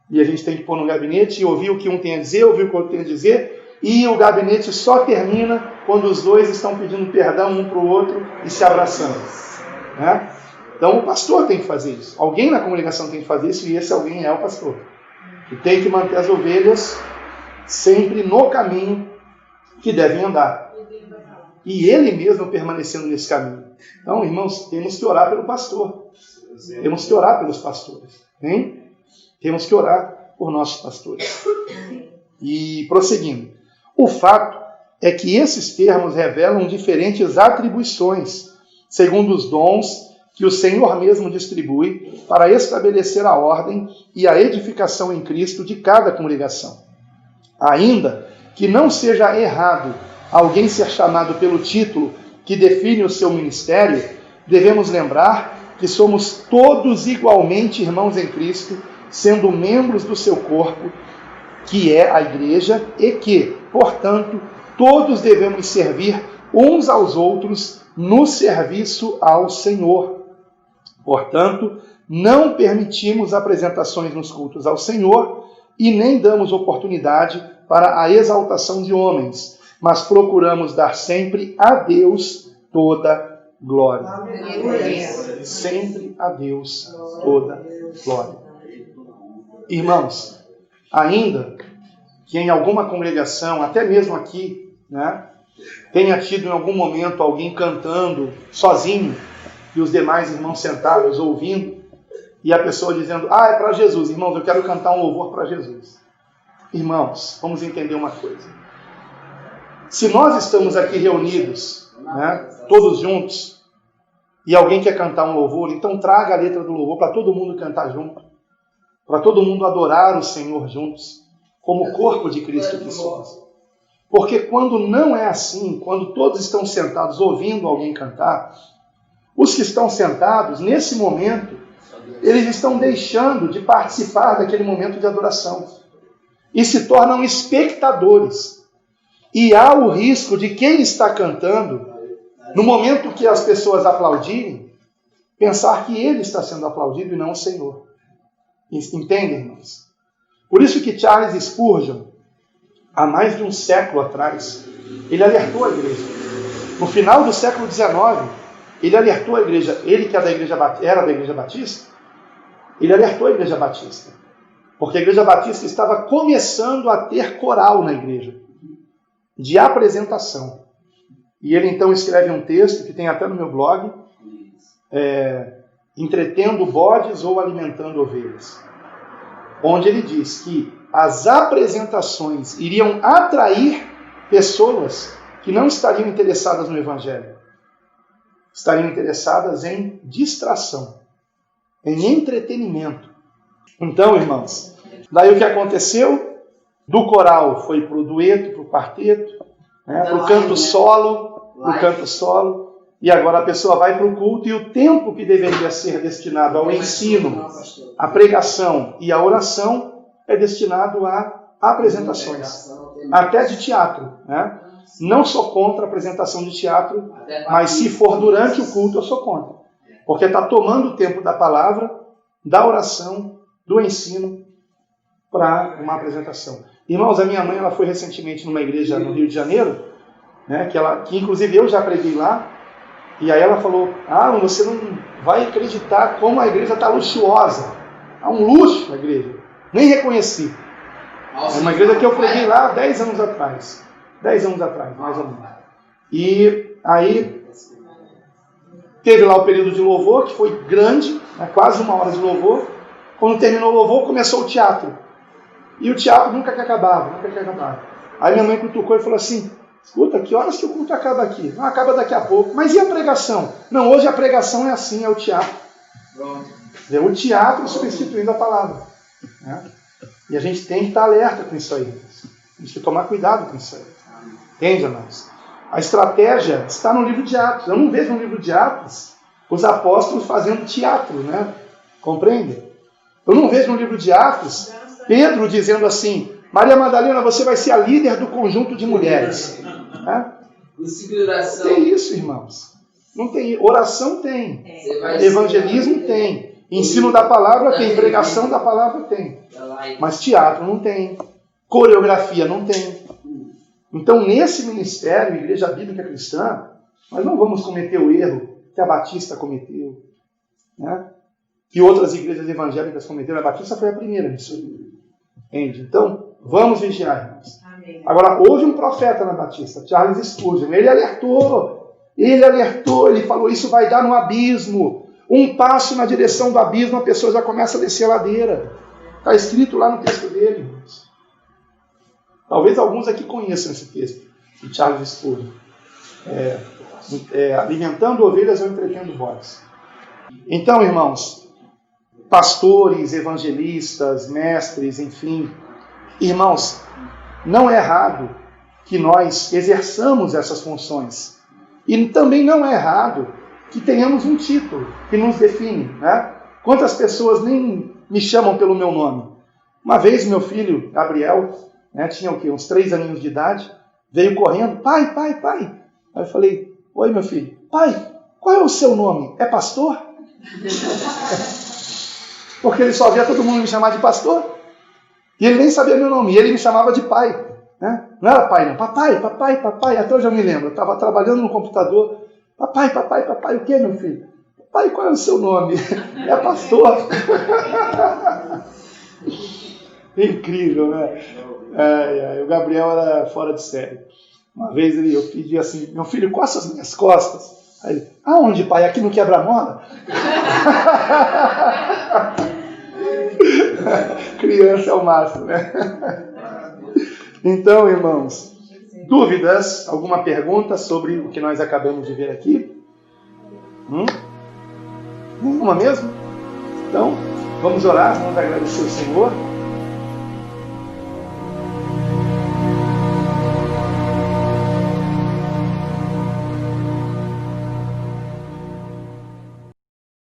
E a gente tem que pôr no gabinete e ouvir o que um tem a dizer, ouvir o que o outro tem a dizer, e o gabinete só termina quando os dois estão pedindo perdão um para o outro e se abraçando. Né? Então o pastor tem que fazer isso. Alguém na congregação tem que fazer isso, e esse alguém é o pastor. Que tem que manter as ovelhas sempre no caminho que devem andar. E ele mesmo permanecendo nesse caminho. Então, irmãos, temos que orar pelo pastor. Temos que orar pelos pastores. Hein? Temos que orar por nossos pastores. E prosseguindo. O fato é que esses termos revelam diferentes atribuições, segundo os dons que o Senhor mesmo distribui para estabelecer a ordem e a edificação em Cristo de cada congregação. Ainda que não seja errado alguém ser chamado pelo título que define o seu ministério, devemos lembrar que somos todos igualmente irmãos em Cristo, sendo membros do seu corpo, que é a igreja, e que, portanto, todos devemos servir uns aos outros no serviço ao Senhor. Portanto, não permitimos apresentações nos cultos ao Senhor e nem damos oportunidade para a exaltação de homens, mas procuramos dar sempre a Deus toda glória. Sempre a Deus toda glória. Irmãos, ainda que em alguma congregação, até mesmo aqui, né, tenha tido em algum momento alguém cantando sozinho e os demais irmãos sentados ouvindo, e a pessoa dizendo, é para Jesus. Irmãos, eu quero cantar um louvor para Jesus. Irmãos, vamos entender uma coisa. Se nós estamos aqui reunidos, né, todos juntos, e alguém quer cantar um louvor, então traga a letra do louvor para todo mundo cantar junto, para todo mundo adorar o Senhor juntos, como corpo de Cristo que somos. Porque quando não é assim, quando todos estão sentados ouvindo alguém cantar, os que estão sentados, nesse momento, eles estão deixando de participar daquele momento de adoração e se tornam espectadores. E há o risco de quem está cantando, no momento que as pessoas aplaudirem, pensar que ele está sendo aplaudido e não o Senhor. Entendem, irmãos? Por isso que Charles Spurgeon, há mais de um século atrás, ele alertou a igreja. No final do século XIX, ele alertou a igreja, ele que era da igreja batista, ele alertou a igreja batista. Porque a igreja batista estava começando a ter coral na igreja, de apresentação. E ele então escreve um texto, que tem até no meu blog, Entretendo bodes ou alimentando ovelhas, onde ele diz que as apresentações iriam atrair pessoas que não estariam interessadas no Evangelho. Estariam interessadas em distração, em entretenimento. Então, irmãos, daí o que aconteceu? Do coral foi para o dueto, para o quarteto, para o canto solo, e agora a pessoa vai para o culto, e o tempo que deveria ser destinado ao ensino, à pregação e à oração é destinado a apresentações, até de teatro, né? Não sou contra a apresentação de teatro, mas se for durante o culto eu sou contra, porque está tomando o tempo da palavra, da oração, do ensino para uma apresentação. Irmãos, a minha mãe ela foi recentemente numa igreja no Rio de Janeiro, né, que inclusive eu já preguei lá, e aí ela falou, você não vai acreditar como a igreja está luxuosa. Há um luxo a igreja. Nem reconheci. É uma igreja que eu preguei lá 10 anos atrás. 10 anos atrás, mais ou menos. E aí teve lá o período de louvor, que foi grande, né, quase 1 hora de louvor. Quando terminou o louvor, começou o teatro. E o teatro nunca quer acabar. Aí minha mãe cutucou e falou assim, escuta, que horas que o culto acaba aqui? Não, acaba daqui a pouco. Mas e a pregação? Não, hoje a pregação é assim, é o teatro. É o teatro substituindo a palavra. Né? E a gente tem que estar alerta com isso aí. Temos que tomar cuidado com isso aí. Entende, irmãos? A estratégia está no livro de Atos. Eu não vejo no livro de Atos os apóstolos fazendo teatro, né? Compreende? Eu não vejo no livro de Atos Pedro dizendo assim, Maria Madalena, você vai ser a líder do conjunto de mulheres. Né? Não tem isso, irmãos. Não tem. Oração tem. Você vai Evangelismo tem. Ensino da palavra tem. Pregação da palavra tem. Mas teatro não tem. Coreografia não tem. Então, nesse ministério, Igreja Bíblica Cristã, nós não vamos cometer o erro que a Batista cometeu, né? Que outras igrejas evangélicas cometeram. A Batista foi a primeira nisso. Entende? Então, vamos vigiar, irmãos. Amém. Agora, houve um profeta na Batista, Charles Spurgeon. Ele alertou, ele falou, isso vai dar no abismo. Um passo na direção do abismo, a pessoa já começa a descer a ladeira. Está escrito lá no texto dele, irmãos. Talvez alguns aqui conheçam esse texto, de Charles Spurgeon. Alimentando ovelhas ou entretendo bodes. Então, irmãos, pastores, evangelistas, mestres, enfim, irmãos, não é errado que nós exerçamos essas funções. E também não é errado que tenhamos um título que nos define, né? Quantas pessoas nem me chamam pelo meu nome? Uma vez meu filho, Gabriel, né, tinha o quê? Uns 3 aninhos de idade, veio correndo, pai. Aí eu falei, oi meu filho, pai, qual é o seu nome? É pastor? Porque ele só via todo mundo me chamar de pastor. E ele nem sabia meu nome, e ele me chamava de pai. Né? Não era pai não, papai, até hoje eu me lembro, eu estava trabalhando no computador, papai, o que meu filho? Pai, qual é o seu nome? É pastor? Incrível, né? O Gabriel era fora de série. Uma vez eu pedi assim, meu filho, coça as minhas costas. Aí ele, aonde, pai? Aqui no quebra-mola? Criança é o máximo, né? Então, irmãos, dúvidas? Alguma pergunta sobre o que nós acabamos de ver aqui? Nenhuma mesmo? Então, vamos orar, vamos agradecer ao Senhor.